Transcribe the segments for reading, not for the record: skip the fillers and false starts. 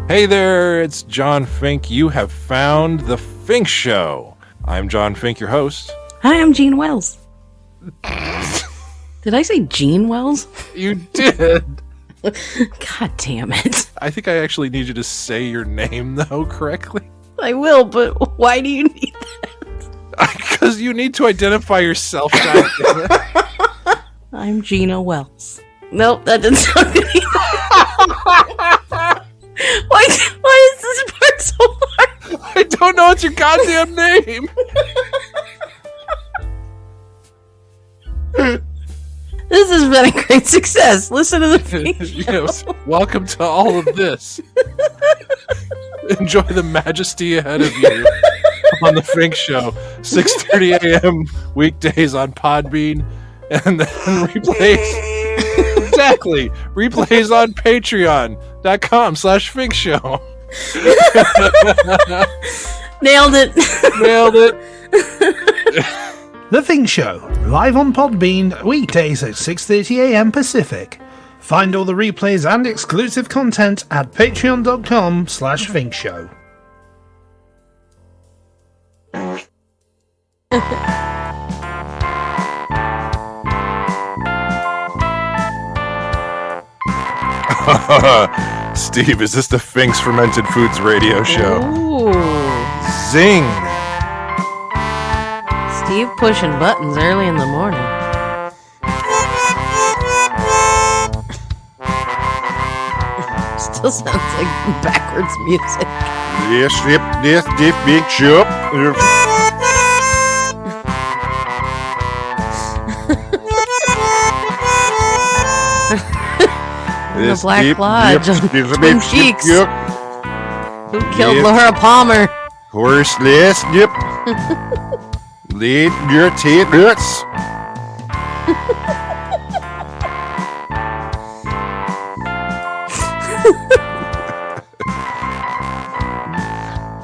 Hey there, it's John Fink. You have found The Fink Show. I'm John Fink, your host. Hi, I'm Gene Wells. Did I say Gene Wells? You did. God damn it. I think I actually need you to say your name, though, correctly. I will, but why do you need that? Because you need to identify yourself. I'm Gina Wells. Nope, that didn't sound good either. Why is this part so hard? I don't know it's your goddamn name. This has been a great success. Listen to the Fink Show. Yes, welcome to all of this. Enjoy the majesty ahead of you on The Fink Show. 6:30 a.m. weekdays on Podbean, and then replays. Exactly. Replays on patreon.com/Fink Show. Nailed it. The Fink Show, live on Podbean, weekdays at 6:30 a.m. Pacific. Find all the replays and exclusive content at patreon.com/Fink Show. Steve, is this the Fink's Fermented Foods radio show? Ooh. Zing! Steve pushing buttons early in the morning. Still sounds like backwards music. This big shop. The Black Lodge on Twin Peaks. Who killed Laura Palmer? Horseless, yep. Lead your tidbits.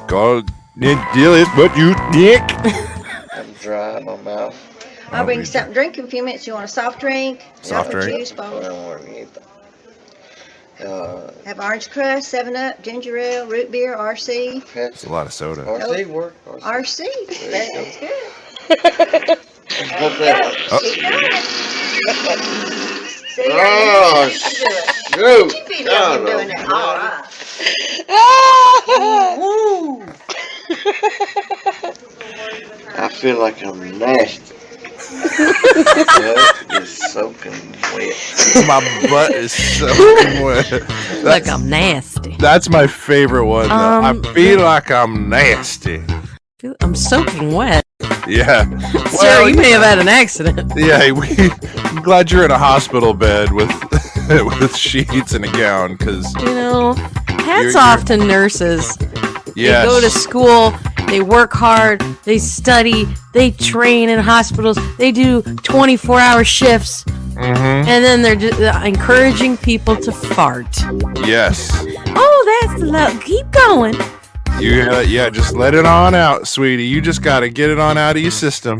God, deal is what you think. I'm dry in my mouth. I'll bring something to drink in a few minutes. You want a soft drink? Soft drink? Juice, I both. don't want anything. Have orange crust, 7-Up, ginger ale, root beer, RC. It's a lot of soda. RC work. RC. That sounds good. What's that? See, Oh, shoot. you feel like you're doing it. All right. I feel like I'm nasty. Butt is soaking wet. My butt is soaking wet. Like I'm nasty. That's my favorite one, though. I feel like I'm nasty. I'm soaking wet. Yeah. Sir, you may have had an accident. Yeah, I'm glad you're in a hospital bed with with sheets and a gown, because Hats off to nurses. yes. They go to school, they work hard, they study, they train in hospitals, they do 24-hour shifts, and then they're just encouraging people to fart. Yes. Oh, that's love. Keep going. Yeah, just let it on out, sweetie. You just got to get it on out of your system.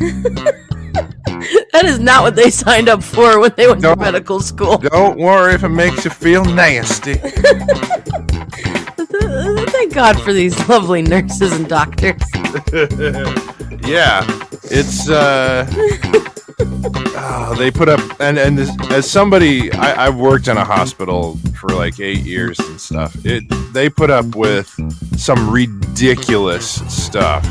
That is not what they signed up for when they went to medical school. Don't worry if it makes you feel nasty. Thank God for these lovely nurses and doctors. Yeah, it's they put up and this, as somebody I've worked in a hospital for like 8 years and stuff. They put up with some ridiculous stuff.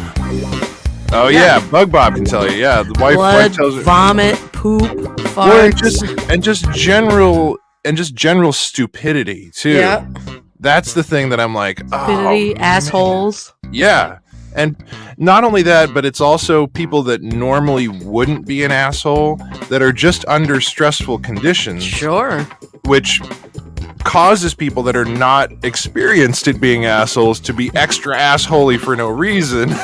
Oh yeah, Bug Bob can tell you. Yeah, the wife tells her vomit, poop, farts, just general stupidity too. Yeah. That's the thing that I'm like, stupidity, assholes. Yeah. And not only that, but it's also people that normally wouldn't be an asshole that are just under stressful conditions. Sure. Which causes people that are not experienced at being assholes to be extra assholey for no reason.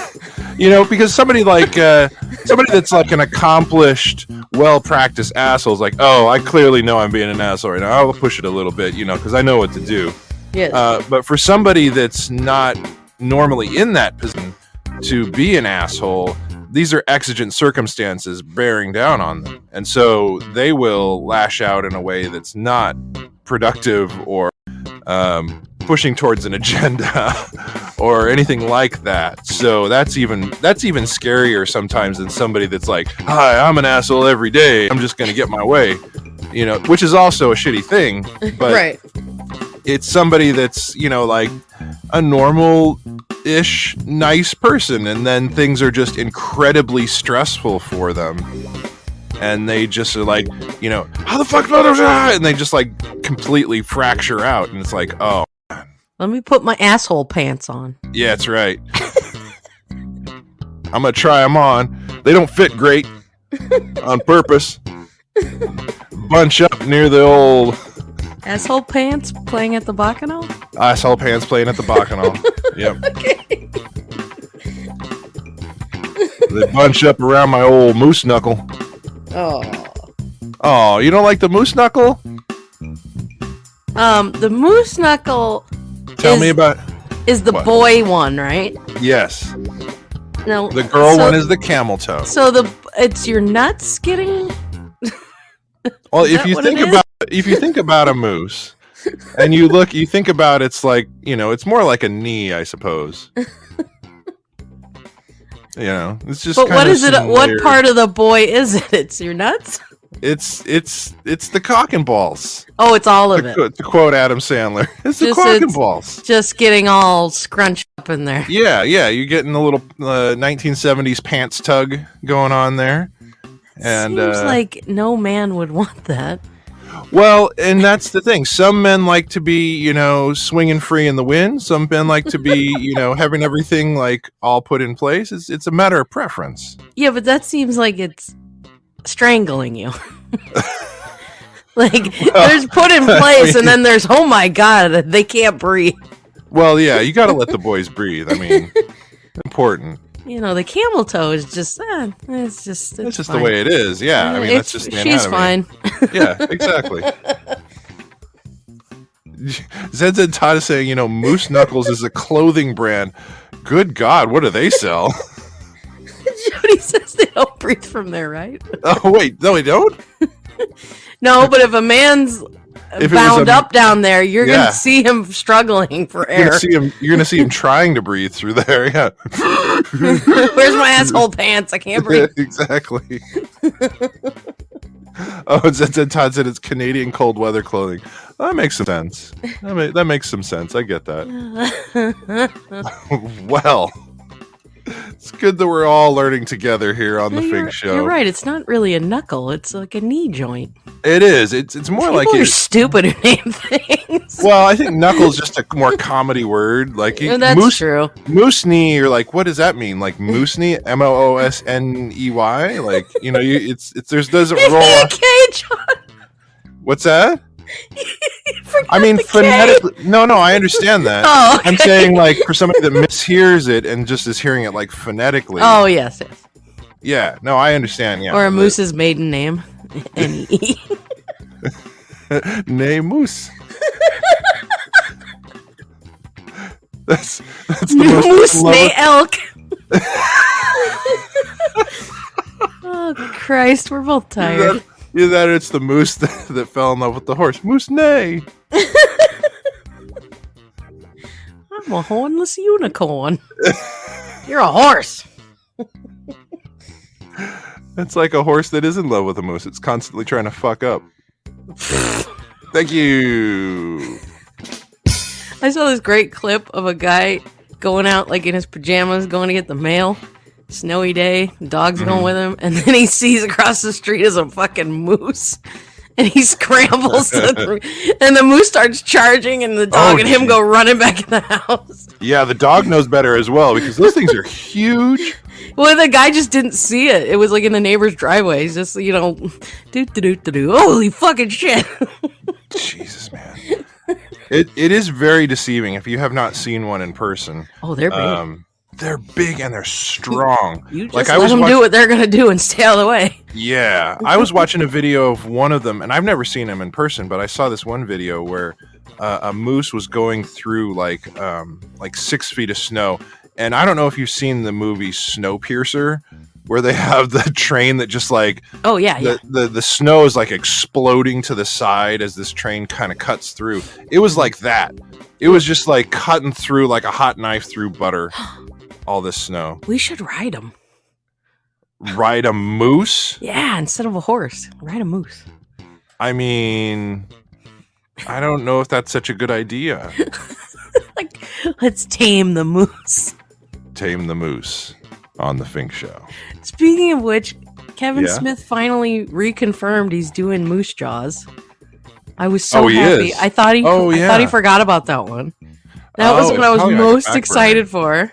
Because somebody that's like an accomplished, well-practiced asshole is like, oh, I clearly know I'm being an asshole right now. I'll push it a little bit, because I know what to do. Yes. But for somebody that's not normally in that position to be an asshole, these are exigent circumstances bearing down on them. And so they will lash out in a way that's not productive or pushing towards an agenda or anything like that. So that's even scarier sometimes than somebody that's like, hi, I'm an asshole every day, I'm just gonna get my way, you know, which is also a shitty thing, but Right. it's somebody that's, you know, like a normal-ish nice person, and then things are just incredibly stressful for them, and they just are like, you know, how the fuck, and they just like completely fracture out, and it's like, oh, Let me put my asshole pants on. yeah, that's right. I'm gonna try them on. They don't fit great on purpose. Bunch up near the old Asshole pants playing at the Bacchanal? asshole pants playing at the Bacchanal. Yep. Okay. They bunch up around my old moose knuckle. Oh. Oh, you don't like the moose knuckle? The moose knuckle Tell me about. is the What? boy one, right? Yes. No. The girl one is the camel toe. So it's your nuts getting. Well, Is if that you what think it is? about a moose, and you think about it's like, you know, it's more like a knee, I suppose. You know, it's just. But what kinda is it? some What layer. part of the boy is it? It's your nuts? It's the cock and balls. Oh, it's all of it. To quote Adam Sandler, it's the Just cock and it's- balls. Just getting all scrunched up in there. Yeah, you're getting a little 1970s pants tug going on there. And Seems like no man would want that. well, and that's the thing. Some men like to be, you know, swinging free in the wind. Some men like to be, you know, having everything like all put in place. It's a matter of preference. Yeah, but that seems like it's strangling you. Like there's put in place, and then there's oh my god, they can't breathe. Well, yeah, you got to let the boys breathe. I mean, important. You know, the camel toe is just it's just That's just fine. the way it is. Yeah, I mean, that's just the she's anatomy. fine. Yeah, exactly. Zed Todd is saying, you know, Moose Knuckles is a clothing brand. Good God, what do they sell? Jody says they don't breathe from there, right? Oh wait, no, they don't. No, but if a man's If it was bound a- up down there, you're Yeah. gonna see him struggling for You're air. gonna see him trying to breathe through there. Yeah, Where's my asshole pants? I can't breathe. exactly. Oh, Zed Todd said it's Canadian cold weather clothing. That makes some sense. That makes some sense. I get that. Well, it's good that we're all learning together here on the Fink Show. You're right. It's not really a knuckle. It's like a knee joint. It is. It's more People like are it. stupid who name things. Well, I think knuckle's just a more comedy word. Like Yeah, that's true. Moose knee. You're like, what does that mean? Like moose knee, MOOSNEY. Like, you know, it's doesn't roll. Okay, John. What's that? Forgot I mean, the K. phonetically. No, I understand that. Oh, okay. I'm saying like for somebody that mishears it and just is hearing it like phonetically. Oh, yes. Yeah. No, I understand. Yeah. Or a moose's maiden name. N-E. Nay moose. That's the most Moose love- nay elk. Oh, Christ. We're both tired. Either that or it's the moose that fell in love with the horse. Moose nay. I'm a hornless unicorn. You're a horse. It's like a horse that is in love with a moose. It's constantly trying to fuck up. Thank you. I saw this great clip of a guy going out like in his pajamas, going to get the mail. Snowy day, dog's going with him, and then he sees across the street is a fucking moose. And he scrambles, and the moose starts charging, and the dog and him geez. go running back in the house. Yeah, the dog knows better as well because those things are huge. Well, the guy just didn't see it. It was like in the neighbor's driveway. He's just, you know, do. Holy fucking shit. Jesus, man. It is very deceiving if you have not seen one in person. Oh, they're big. They're big and they're strong. You just like let them do what they're going to do and stay out of the way. Yeah, I was watching a video of one of them, and I've never seen him in person, but I saw this one video where a moose was going through like 6 feet of snow. And I don't know if you've seen the movie Snowpiercer, where they have the train that just like Oh, yeah. the snow is like exploding to the side as this train kind of cuts through. It was like that, It was just like cutting through like a hot knife through butter. All this snow. We should ride them. Ride a moose? Yeah, instead of a horse, ride a moose. I mean, I don't know if that's such a good idea. Like, let's tame the moose. Tame the moose on the Fink Show. Speaking of which, Kevin Smith finally reconfirmed he's doing Moose Jaws. I was so happy. Is. I thought he forgot about that one. That was what I was most excited for.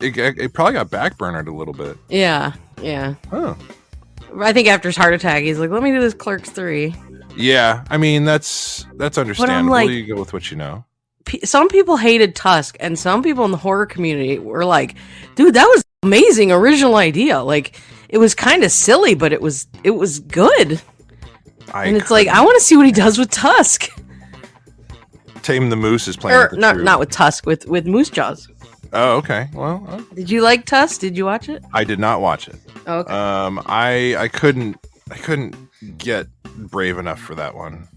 It probably got backburnered a little bit. Yeah. Huh. I think after his heart attack, he's like, "Let me do this Clerks 3." Yeah, I mean that's understandable. Like, you go with what you know. Some people hated Tusk, and some people in the horror community were like, "Dude, that was an amazing original idea. Like, it was kind of silly, but it was good." And it's like, I want to see what he does with Tusk. Tame the Moose is playing. Not with Tusk, with Moose Jaws. Oh, okay. Well, did you like Tusk? Did you watch it? I did not watch it. Okay. I couldn't get brave enough for that one.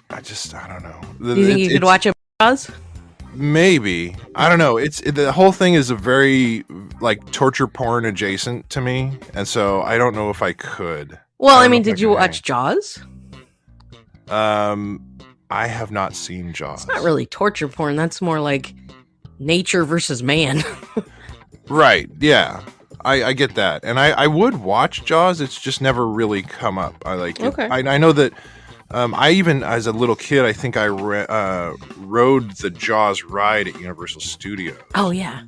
I don't know. Do you think you could watch it? Jaws? Maybe. I don't know. The whole thing is a very like torture porn adjacent to me, and so I don't know if I could. Well, I mean, did you watch Jaws? I have not seen Jaws. It's not really torture porn. That's more like nature versus man. Right. Yeah. I get that. And I would watch Jaws. It's just never really come up. I like it. Okay. I know that I even, as a little kid, I think I rode the Jaws ride at Universal Studios. Oh, yeah.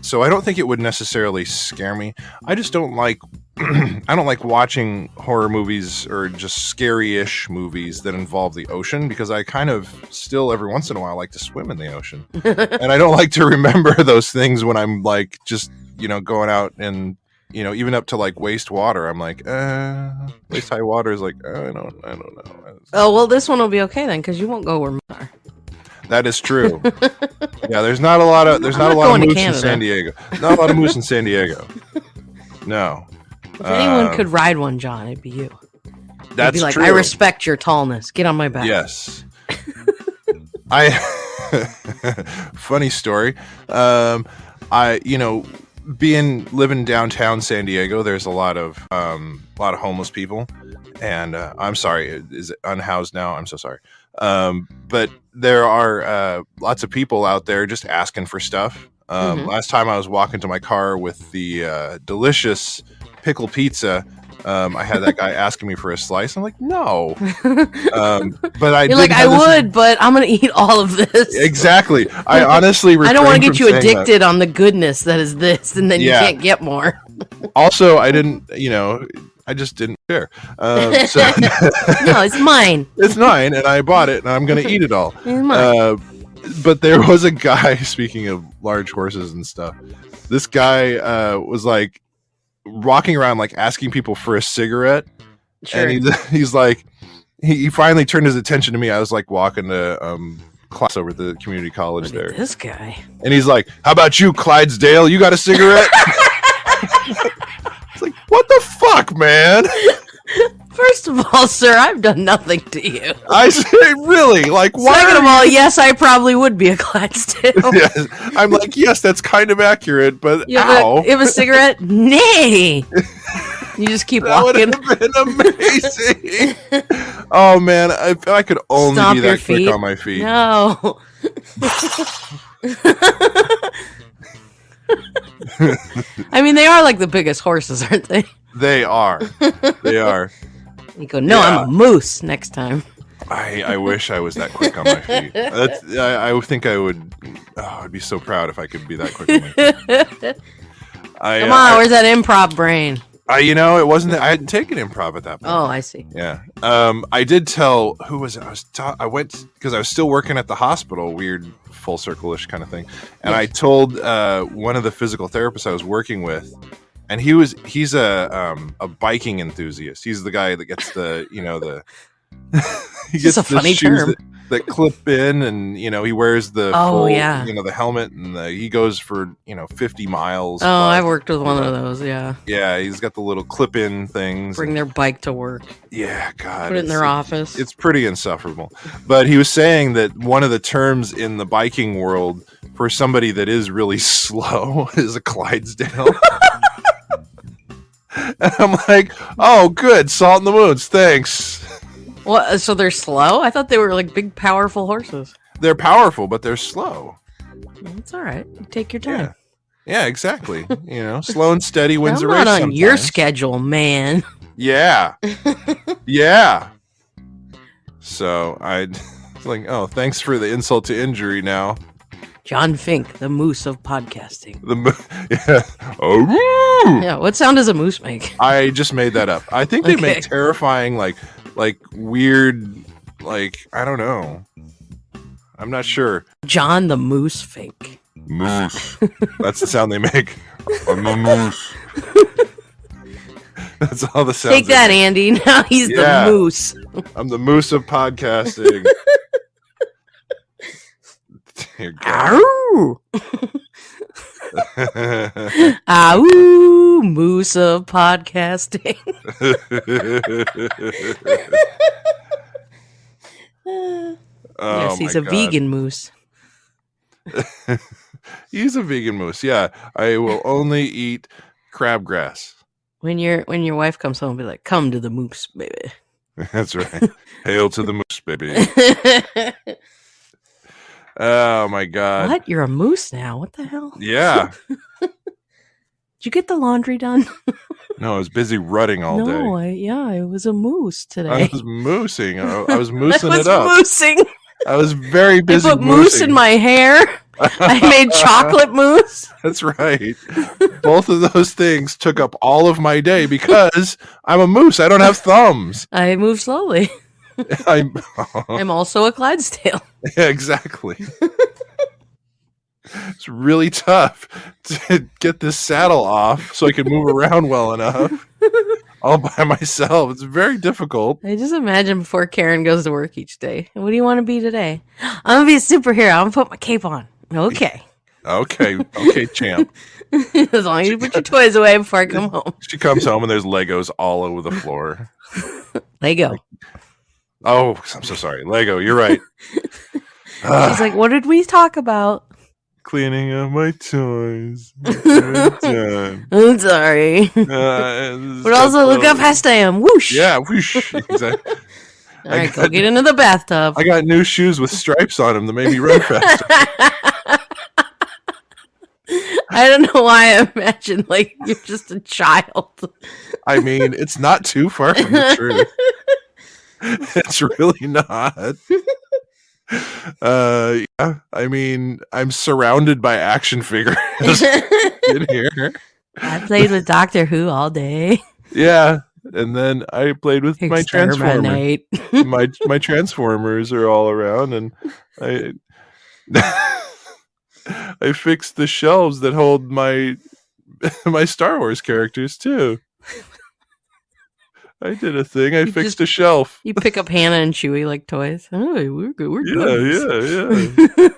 So I don't think it would necessarily scare me. I just don't like I don't like watching horror movies or just scary-ish movies that involve the ocean, because I kind of still every once in a while like to swim in the ocean. And I don't like to remember those things when I'm like just, going out and, even up to like waist water. I'm like, waist high water is like, I don't know. Oh, well, this one will be okay then, because you won't go where moose are. That is true. Yeah, there's not a lot of moose in San Diego. Not a lot of moose in San Diego. No. If anyone could ride one, John, it'd be you. That's be like, true. I respect your tallness. Get on my back. Yes. Funny story. Living downtown San Diego, there's a lot of homeless people, and I'm sorry, is it unhoused now? I'm so sorry. But there are lots of people out there just asking for stuff. Last time I was walking to my car with the delicious pickle pizza, I had that guy asking me for a slice. I'm like, no. But You're like, I would, but I'm going to eat all of this. Exactly. I honestly I don't want to get you addicted on the goodness that is this, and then you can't get more. Also, I didn't, I just didn't share. No, it's mine. It's mine, and I bought it, and I'm going to eat it all. It's mine. But there was a guy, speaking of large horses and stuff, this guy was like walking around like asking people for a cigarette. Sure. And he's like, he finally turned his attention to me. I was like walking to class over at the community college there. This guy. And he's like, how about you, Clydesdale? You got a cigarette? It's like, what the fuck, man? First of all, sir, I've done nothing to you. I say, really? Like, why? Second of all, yes, I probably would be a Clydesdale. Yes. I'm like, yes, that's kind of accurate, but you have a cigarette? Nay. You just keep walking. That would have been amazing. Oh, man, if I could only Stomp be that quick on my feet. No. I mean, they are like the biggest horses, aren't they? They are. They are. You go, no, I'm a moose next time. I wish I was that quick on my feet. I think I would. Oh, I'd be so proud if I could be that quick on my feet. Come on, where's that improv brain? It wasn't that I hadn't taken improv at that point. Oh, I see. Yeah. I did tell, who was it? I went because I was still working at the hospital, weird full circle-ish kind of thing. And I told one of the physical therapists I was working with, and he's a biking enthusiast. He's the guy that gets the He It's just a funny shoes term. that clip in, and he wears the Oh, full, yeah. the helmet, and he goes for 50 miles. Oh, I've worked with one of those. Yeah. Yeah, he's got the little clip-in things. Bring their bike to work. Yeah, God. Put it in their office. It's pretty insufferable. But he was saying that one of the terms in the biking world for somebody that is really slow is a Clydesdale. And I'm like, oh, good, salt in the wounds, thanks. What? So they're slow? I thought they were like big, powerful horses. They're powerful, but they're slow. It's all right. You take your time. Yeah, exactly. Slow and steady wins I'm a race. not on sometimes. your schedule, man. Yeah. Yeah. So I was like, oh, thanks for the insult to injury now. John Fink, the moose of podcasting. Yeah. Oh. Yeah, what sound does a moose make? I just made that up. I think they make terrifying, like weird, I don't know. I'm not sure. John the Moose Fink. Moose. That's the sound they make. I'm a moose. That's all the sounds. Take that, Andy. Now he's the moose. I'm the moose of podcasting. Dear God. Ow! Ow! Moose of podcasting. Yes, he's a vegan moose. He's a vegan moose. Yeah, I will only eat crabgrass. When your wife comes home, be like, "Come to the moose, baby." That's right. Hail to the moose, baby. Oh my God! What? You're a moose now? What the hell? Yeah. Did you get the laundry done? No, I was busy rutting all day. No, I was a moose today. I was moosing. I was moosing I was it up. moosing. I was very busy. I put moose in my hair. I made chocolate mousse. That's right. Both of those things took up all of my day because I'm a moose. I don't have thumbs. I move slowly. I'm also a Clydesdale. Yeah, exactly. It's really tough to get this saddle off so I can move around well enough all by myself. It's very difficult. I just imagine before Karen goes to work each day. What do you want to be today? I'm going to be a superhero. I'm going to put my cape on. Okay. Okay, champ. As long as you put your toys away before I come home. She comes home and there's Legos all over the floor. Lego. Oh, I'm so sorry. Lego, you're right. She's like, what did we talk about? Cleaning up my toys. Done. I'm sorry. But also, look how fast I am. Whoosh. Yeah, whoosh. Exactly. All right, go get into the bathtub. I got new shoes with stripes on them that made me run faster. I don't know why I imagine like you're just a child. I mean, it's not too far from the truth. It's really not. Yeah, I mean, I'm surrounded by action figures in here. I played with Doctor Who all day. Yeah, and then I played with my Transformers. My Transformers are all around, and I fixed the shelves that hold my Star Wars characters too. I did a thing. I fixed a shelf. You pick up Hannah and Chewie like toys. Oh, we're good. We're good. Yeah.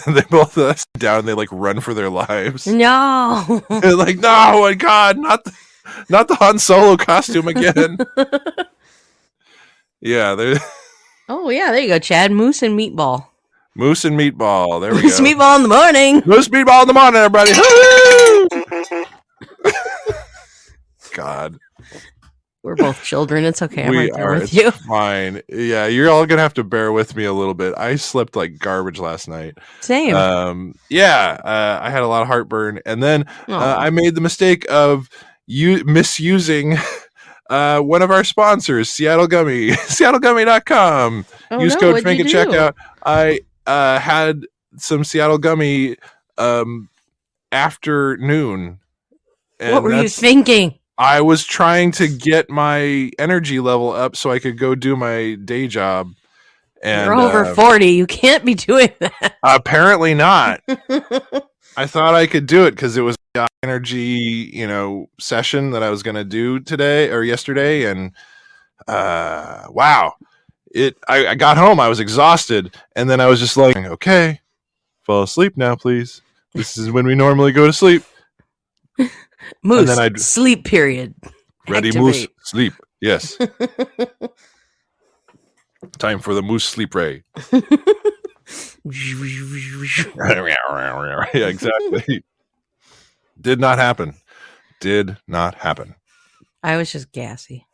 They both sit down. They like run for their lives. No. They're like, no, my God, not the Han Solo costume again. Yeah. Oh yeah, there you go, Chad. Moose and Meatball. Moose and Meatball. There we Moose go. Meatball in the morning. Moose Meatball in the morning, everybody. God. We're both children. It's okay. I'm right there with it's you. Fine. Yeah, you're all gonna have to bear with me a little bit. I slept like garbage last night. Same. I had a lot of heartburn, and then I made the mistake of misusing one of our sponsors, Seattle Gummy, seattlegummy.com. Use code Fink at checkout. I had some Seattle Gummy afternoon. And what were you thinking? I was trying to get my energy level up so I could go do my day job. And you're over 40. You can't be doing that. Apparently not. I thought I could do it because it was an energy, session that I was going to do today or yesterday. And wow. I got home, I was exhausted, and then I was just like, okay, fall asleep now, please. This is when we normally go to sleep. Moose, And then I'd sleep period. ready Activate. moose sleep. Yes. Time for the moose sleep ray. Yeah, exactly. Did not happen. I was just gassy.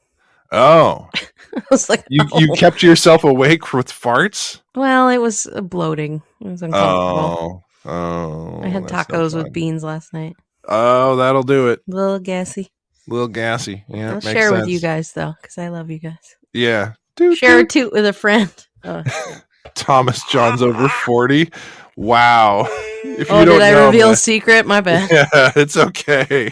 Oh, I was like, you "No." kept yourself awake with farts? Well, it was bloating. It was uncomfortable. Oh, I had that's no tacos fun. with beans last night. Oh, that'll do it. A little gassy. Little gassy. Yeah, I'll makes share sense. with you guys though, because I love you guys. Yeah. Share a toot with a friend. Thomas John's over 40. Wow. If you Oh, don't did I know, reveal man- a secret? My bad. Yeah, it's okay.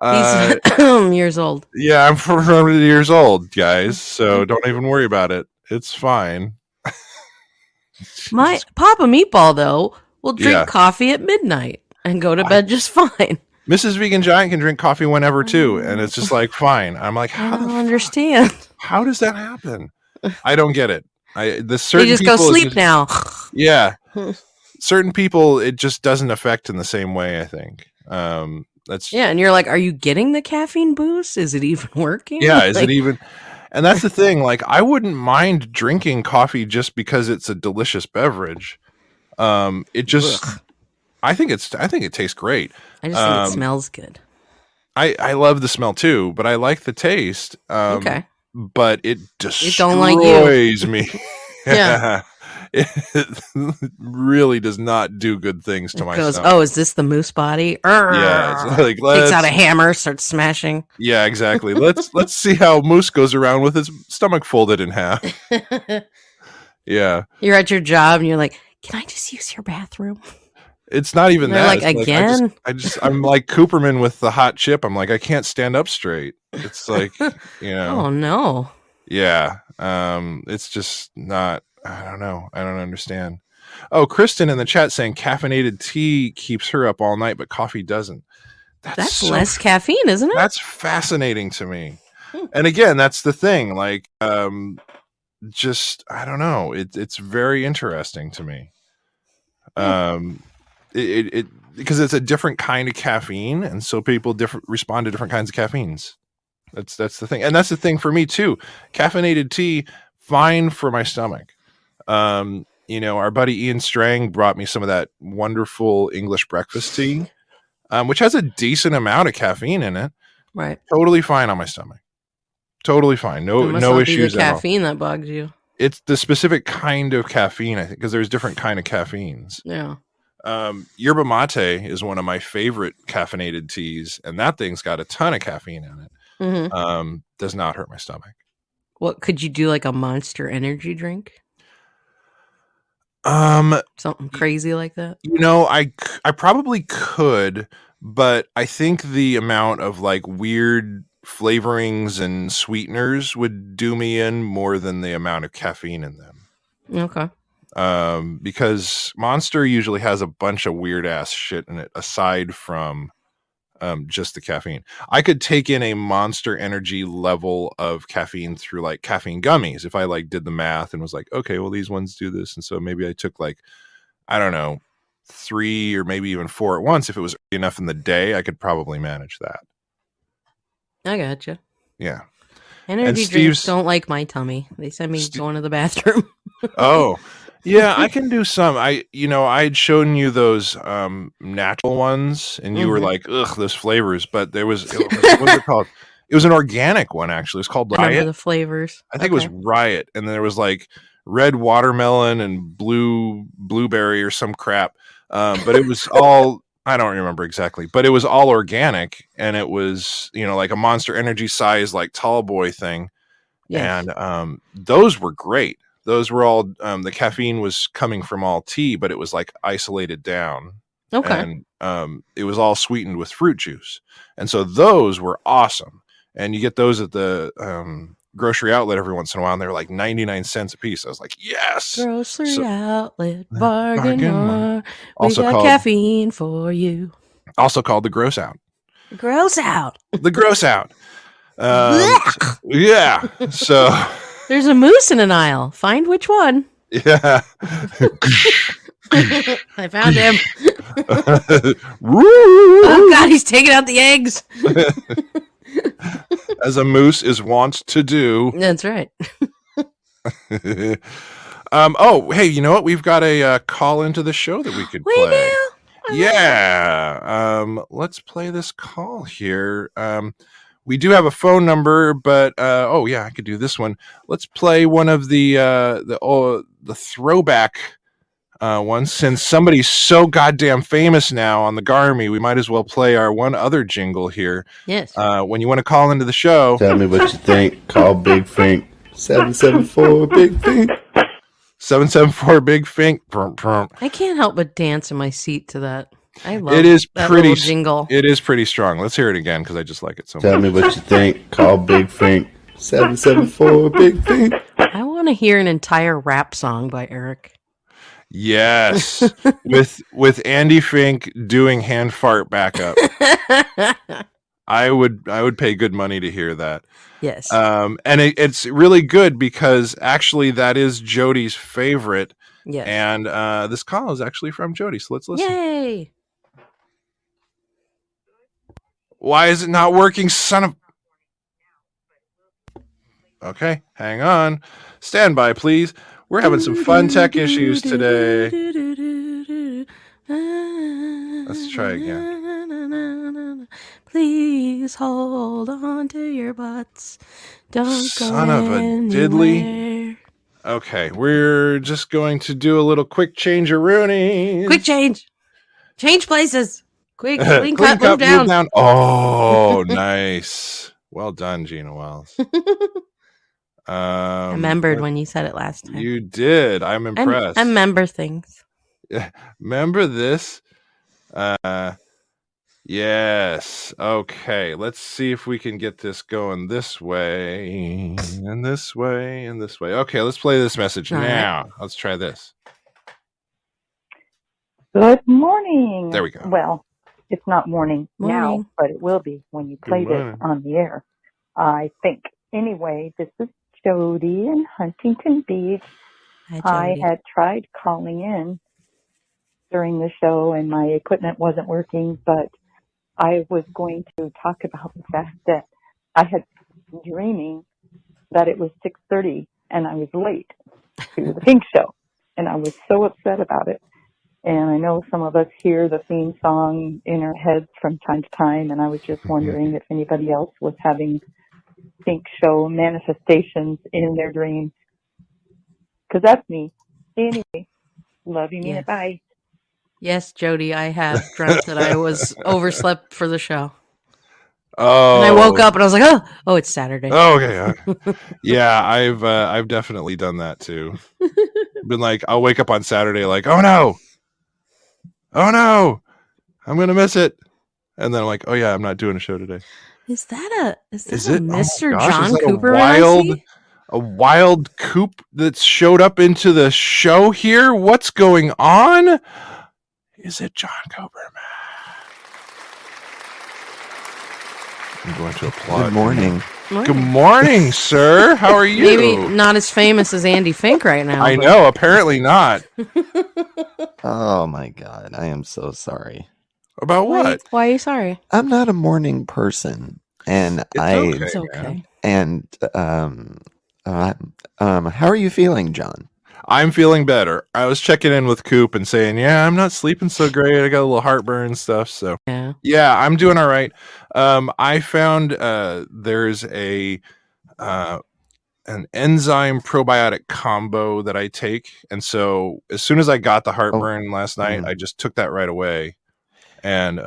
He's years old. Yeah, I'm 400 years old, guys, so don't even worry about it. It's fine. My Papa Meatball, though, will drink Yeah. coffee at midnight and go to bed just fine. Mrs. Vegan Giant can drink coffee whenever too, and it's just like fine. I'm like, I how don't understand. how does that happen? I don't get it. They Certain just go people it sleep just- now. Yeah, certain people it just doesn't affect in the same way. I think that's Yeah, and you're like, are you getting the caffeine boost? Is it even working? yeah. Is Like, it even? And that's the thing. Like, I wouldn't mind drinking coffee just because it's a delicious beverage. It just, Ugh. I think it tastes great. I just think it um, smells good. I love the smell too, but I like the taste. Okay. But it destroys don't like you. me. Yeah. It really does not do good things to It my goes, stomach. oh, is this the moose body? Yeah, it's like, Takes let's- out a hammer, starts smashing. Yeah, exactly. Let's see how Moose goes around with his stomach folded in half. Yeah, You're at your job and you're like, can I just use your bathroom? it's not even And they're that. like, It's again? I'm like Kuperman with the hot chip. I'm like, I can't stand up straight. It's like, Oh, no. yeah. It's just not. I don't know. I don't understand. Oh, Kristen in the chat saying caffeinated tea keeps her up all night, but coffee doesn't. That's so less caffeine, isn't it? That's fascinating to me. And again, that's the thing. Like, just I don't know. It's very interesting to me. It because it's a different kind of caffeine, and so people respond to different kinds of caffeines. That's the thing, and that's the thing for me too. Caffeinated tea, fine for my stomach. Our buddy Ian Strang brought me some of that wonderful English breakfast tea, which has a decent amount of caffeine in it. Right. Totally fine on my stomach. Totally fine. It No must no not be issues the at all. caffeine that bugs you. It's the specific kind of caffeine, I think, because there's different kind of caffeines. Yeah. Yerba mate is one of my favorite caffeinated teas, and that thing's got a ton of caffeine in it. Mm-hmm. Does not hurt my stomach. What could you do, like a Monster Energy drink? Something crazy like that? I probably could, but I think the amount of like weird flavorings and sweeteners would do me in more than the amount of caffeine in them. Okay. Because Monster usually has a bunch of weird ass shit in it aside from just the caffeine. I could take in a Monster Energy level of caffeine through like caffeine gummies if I like did the math and was like, okay, well these ones do this, and so maybe I took like, I don't know, 3 or maybe even 4 at once. If it was enough in the day, I could probably manage that. I gotcha. Yeah. Energy Steve's- drinks don't like my tummy. They send me going to the bathroom. Oh, yeah, I can do some. I'd shown you those natural ones, and you were Mhm. like, ugh, those flavors. But what was it called? It was an organic one, actually. It's called I remember Riot. the flavors. I think it was Riot, and then there was like red watermelon and blueberry or some crap. But it was all, I don't remember exactly, but it was all organic, and it was like a Monster Energy size like tall boy thing. Yes. And those were great. Those were all the caffeine was coming from all tea, but it was like isolated down. Okay. And it was all sweetened with fruit juice. And so those were awesome. And you get those at the grocery outlet every once in a while, and they're like 99 cents a piece. I was like, yes. Grocery outlet, bargain bargain mart. We Also got called- caffeine for you. Also called the gross out. Gross out. The gross out. Yeah. So There's a moose in an aisle. Find which one. yeah. I found him. Woo! Oh God, he's taking out the eggs. As a moose is wont to do. That's right. Oh, hey, you know what? We've got a call into the show that we could We play. do. Yeah. Let's play this call here. We do have a phone number, but oh yeah, I could do this one. Let's play one of the throwback ones. Since somebody's so goddamn famous now on the Garmy, we might as well play our one other jingle here. Yes. When you want to call into the show, Tell me what you think. Call Big Fink. 774 Big Fink. 774 Big Fink. I can't help but dance in my seat to that. I love It is that pretty little jingle. It is pretty strong. Let's hear it again because I just like it so much. Tell me what you think. Call Big Fink. 774 Big Fink. I want to hear an entire rap song by Eric. Yes, with Andy Fink doing hand fart backup. I would pay good money to hear that. Yes. And it's really good because actually that is Jody's favorite. Yes. And this call is actually from Jody. So let's listen. Yay. Why is it not working, son of... Okay, hang on. Stand by, please. We're having some fun tech issues today. Let's try again. Please hold on to your butts. Don't Son go of a diddly. Okay, we're just going to do a little quick change-a-rooney. Quick change. Change places. Quick, clean Clean cut, move down. Oh, nice. Well done, Gina Wells. I remembered when you said it last time. You did. I'm impressed. I remember things. Remember this? Yes. Okay. Let's see if we can get this going this way and this way and this way. Okay, let's play this message All now. Let's try this. Good morning. There we go. Well, it's not morning Morning. now, but it will be when you play Good this morning. on the air, I think. Anyway, this is Jody in Huntington Beach. Hi, I Jody. had tried calling in during the show and my equipment wasn't working, but I was going to talk about the fact that I had been dreaming that it was 6:30 and I was late to the Fink show. And I was so upset about it. And I know some of us hear the theme song in our heads from time to time, and I was just wondering if anybody else was having Fink show manifestations in their dreams. Because that's me. Anyway, love you, mean Yes. it, bye. Yes, Jody, I have dreamt that I was overslept for the show. Oh. And I woke up and I was like, oh, it's Saturday. Oh, okay. Yeah, I've definitely done that too. Been like, I'll wake up on Saturday like, oh no, I'm gonna miss it, and then I'm like, oh yeah, I'm not doing a show today. Is that a Is it? Mr. Oh my gosh, John is that Kuperman? a wild coop that showed up into the show here? What's going on? Is it John Kuperman? I'm going to applaud. Good morning. Good morning, sir. How are you? Maybe not as famous as Andy Fink right now. I but- know. Apparently not. Oh my god, I am so sorry. About what? Why are you sorry? I'm not a morning person, and okay. It's okay. How are you feeling, John? I'm feeling better. I was checking in with Coop and saying, yeah, I'm not sleeping so great. I got a little heartburn and stuff. So Yeah. I'm doing all right. I found there's an enzyme probiotic combo that I take. And so as soon as I got the heartburn last night, I just took that right away. And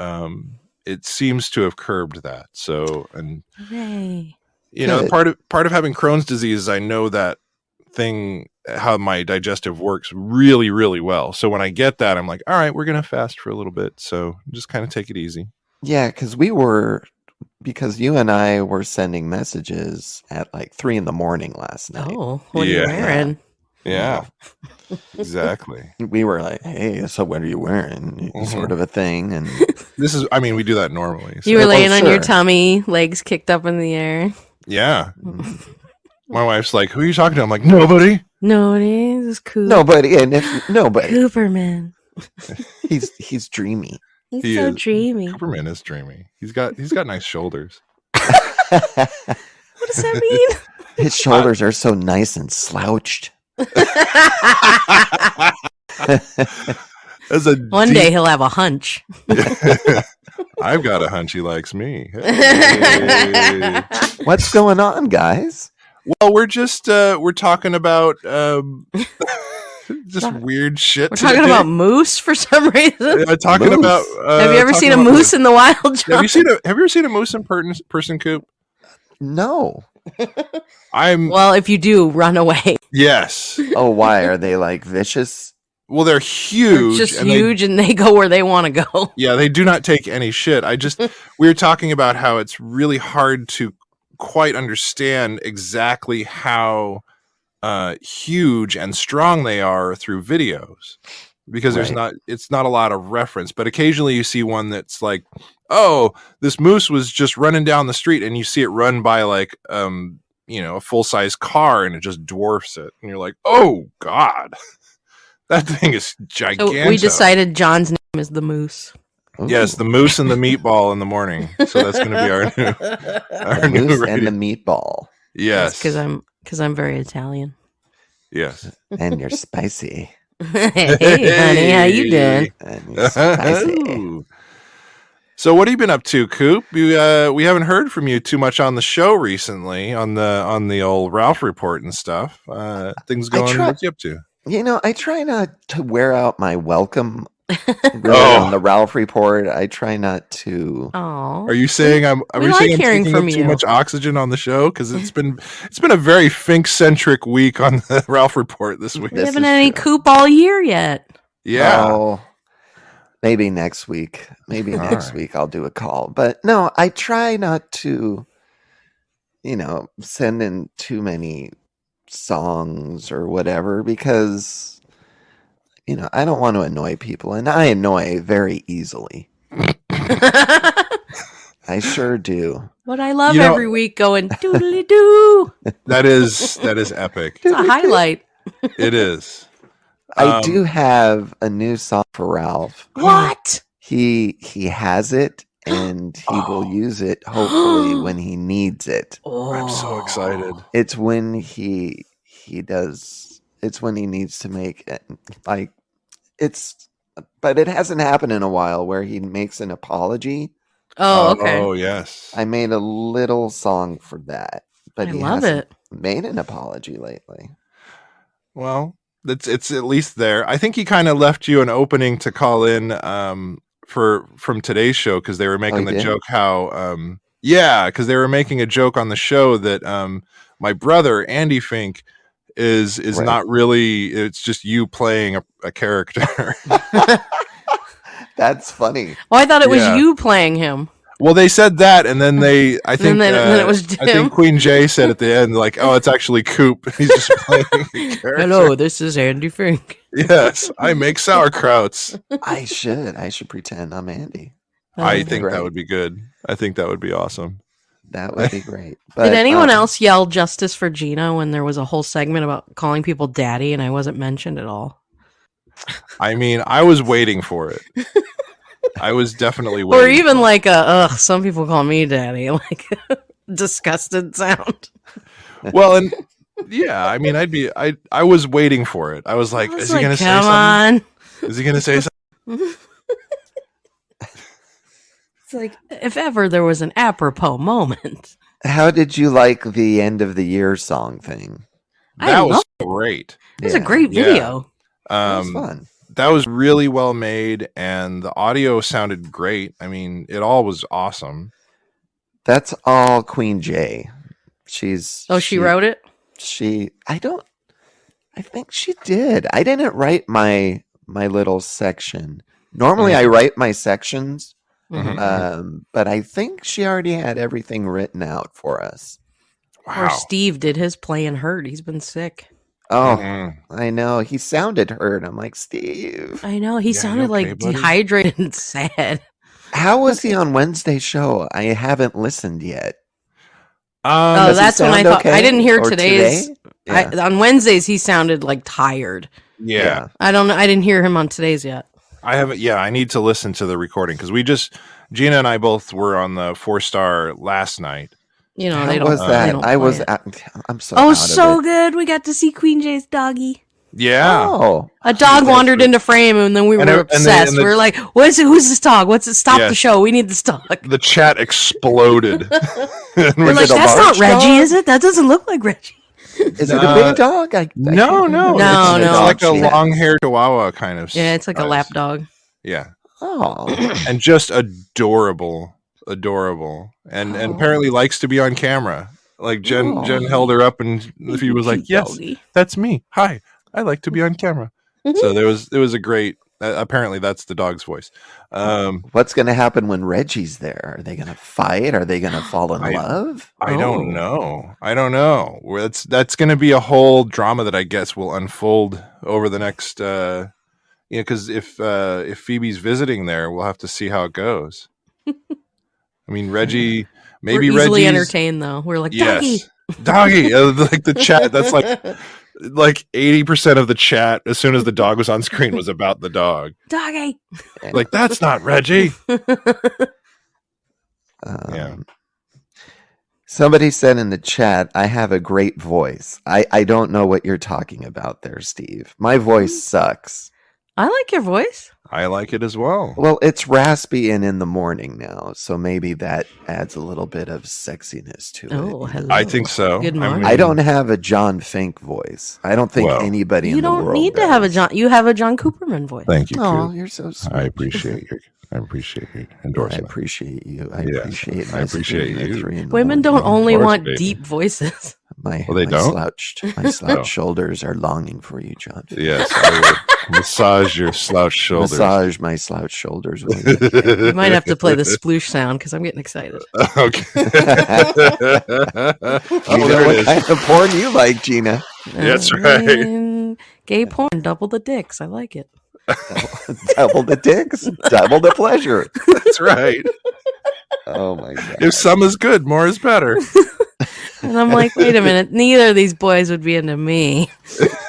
it seems to have curbed that. So, and Hooray. you know, Good. part of having Crohn's disease is I know that thing, how my digestive works really, really well. So when I get that, I'm like, all right, we're going to fast for a little bit. So just kind of take it easy. Yeah, because you and I were sending messages at like 3 a.m. last night. Oh, what are you Yeah. wearing? Yeah, exactly. We were like, "Hey, so what are you wearing?" Sort of a thing, and This is, I mean, we do that normally. So. You were laying on your sure. tummy, legs kicked up in the air. Yeah. My wife's like, "Who are you talking to?" I'm like, "Nobody." Nobody, this is Coop. nobody, and if nobody, Kuperman. he's dreamy. He's He so is. dreamy. Kuperman is dreamy. He's got nice shoulders. What does that mean? His shoulders are so nice and slouched. As a One day he'll have a hunch. I've got a hunch he likes me. Hey. What's going on, guys? Well, we're just we're talking about just weird shit. We're talking about moose for some reason. Talking Moose. about. Have you ever seen a moose in the wild, John? Have you ever seen a moose in person, Coop? No. Well, if you do, run away. Yes. Oh, why are they like vicious? Well, they're huge. They're just and huge, and they go where they want to go. Yeah, they do not take any shit. We were talking about how it's really hard to quite understand exactly how huge and strong they are through videos, because it's not a lot of reference. But occasionally you see one that's like, oh, this moose was just running down the street, and you see it run by like a full-size car, and it just dwarfs it, and you're like, oh god. That thing is gigantic. So we decided John's name is the moose. Ooh. Yes, the moose and the meatball in the morning. So that's going to be our new Moose radio. and the meatball. Yes, because I'm very Italian. yes. And you're spicy. Hey, honey, how you doing? And you're spicy. So what have you been up to, Coop? We haven't heard from you too much on the show recently, on the old Ralph report and stuff. Things going. What's you up to? I try not to wear out my welcome on the Ralph report. I try not to. Oh, Are you saying I'm taking up too much oxygen on the show? Because it's been a very Fink centric week on the Ralph report this week. We haven't had any Coop all year yet. Yeah. Oh, maybe next week. Maybe next week I'll do a call. But no, I try not to, send in too many songs or whatever, because I don't want to annoy people, and I annoy very easily. I sure do. What I love every week going doodly doo. That is epic. It's a highlight. It is. I do have a new song for Ralph. What? He has it, and he will use it hopefully when he needs it. Oh. I'm so excited. It's when he does. It's when he needs to make it. But it hasn't happened in a while where he makes an apology. Oh, okay. Oh, yes. I made a little song for that, but I he love hasn't it. made an apology lately. Well, it's at least there. I think he kind of left you an opening to call in from today's show, because they were making the joke how because they were making a joke on the show that my brother Andy Fink is not really, it's just you playing a character. That's funny. Well, I thought it was you playing him. Well, they said that, and then I think then it was I think Queen J said at the end, like, "Oh, it's actually Coop. He's just playing a character." Hello, this is Andy Fink. Yes, I make sauerkrauts. I should pretend I'm Andy. I think that would be good. I think that would be awesome. That would be great. But, did anyone else yell "Justice for Gina" when there was a whole segment about calling people daddy and I wasn't mentioned at all? I mean, I was waiting for it. I was definitely waiting. Or even like some people call me daddy, like disgusted sound. Well, and yeah, I mean, I was waiting for it. I was like, is he going to say something? Is he going to say something? It's like, if ever there was an apropos moment. How did you like the end of the year song thing? That was great. It was a great video. That was fun. That was really well made, and the audio sounded great. I mean, it all was awesome. That's all Queen J. She wrote it? I think she did. I didn't write my little section. Normally I write my sections. But I think she already had everything written out for us. Wow. Or Steve did his play and hurt. He's been sick. Oh, Mhm. I know. He sounded hurt. I'm like, Steve. I know. He Yeah, sounded you okay, like buddy? dehydrated and sad. How was he on Wednesday's show? I haven't listened yet. Oh, Does he that's when I sound thought. okay? I didn't hear Or today's. today? Yeah. On Wednesdays, he sounded like tired. Yeah. I don't know. I didn't hear him on today's yet. I haven't. Yeah, I need to listen to the recording because Gina and I both were on the 4-star last night. You know, How they don't. was they that? don't I play was. it. I'm so. Oh, out of so it. good. We got to see Queen Jay's doggy. Yeah. Oh, A dog wandered into frame, and then we were And obsessed. We were like, "Who's this dog? What's it? Stop Yes. the show. We need this dog." The chat exploded. We're like, it a "That's not large Reggie, dog? is it? That doesn't look like Reggie." is it a big dog? No. No, It's no. like a long-haired Chihuahua kind of. Yeah, it's like a size. lap dog. Yeah, Oh, and just adorable, and apparently likes to be on camera. Like Jen held her up, and he was like, "Yes, Doggy. that's me. Hi, I like to be on camera." So there was a great. Apparently, that's the dog's voice. what's going to happen when Reggie's there? Are they going to fight? Are they going to fall in love? I don't know. That's going to be a whole drama that I guess will unfold over the next. Because if Phoebe's visiting there, we'll have to see how it goes. I mean, Reggie. Maybe we're easily Reggie's entertained though. We're like, "Doggy." doggy. Like the chat. That's like 80% of the chat. As soon as the dog was on screen, was about the dog. Doggy. Like that's not Reggie. Yeah. Somebody said in the chat, I have a great voice. I don't know what you're talking about there, Steve. My voice sucks. I like your voice. I like it as well. Well, it's raspy and in the morning now, so maybe that adds a little bit of sexiness to Oh, it. hello. I think so. Good I morning. I don't have a John Fink voice. I don't think Well, anybody You in the don't world need to have a does. John. You have a John Kuperman voice. Thank you. Oh, Coop. you're so sweet. I appreciate your I endorsement. appreciate you. I Yes, appreciate. I appreciate you. Women don't only course, want baby. deep voices. My, Well, they my don't? slouched No. shoulders are longing for you, John. Yes, I will massage your slouched shoulders. Massage my slouched shoulders. Will you? You might have to play the sploosh sound because I'm getting excited. Okay. You know what kind of porn you like, Gina? That's right. And gay porn, double the dicks. I like it. Double the dicks, double the pleasure. That's right. Oh my god! If some is good, more is better. And I'm like, wait a minute, neither of these boys would be into me.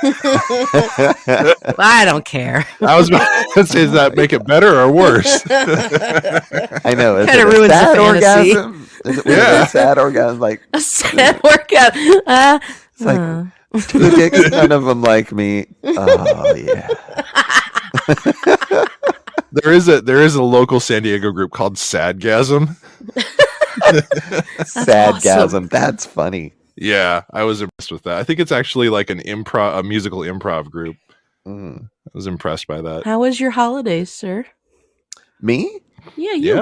But I don't care. I was about to say, does that make it better or worse? I know. Is Kinda it a ruins the sad fantasy. orgasm? Is it a sad orgasm? Like A sad workout. it's like two dicks, none of them like me. Oh yeah. There is a local San Diego group called Sadgasm. Sadgasm. awesome. That's funny. Yeah, I was impressed with that. I think it's actually like a musical improv group. Mm. I was impressed by that. How was your holidays, sir? Me? Yeah, you.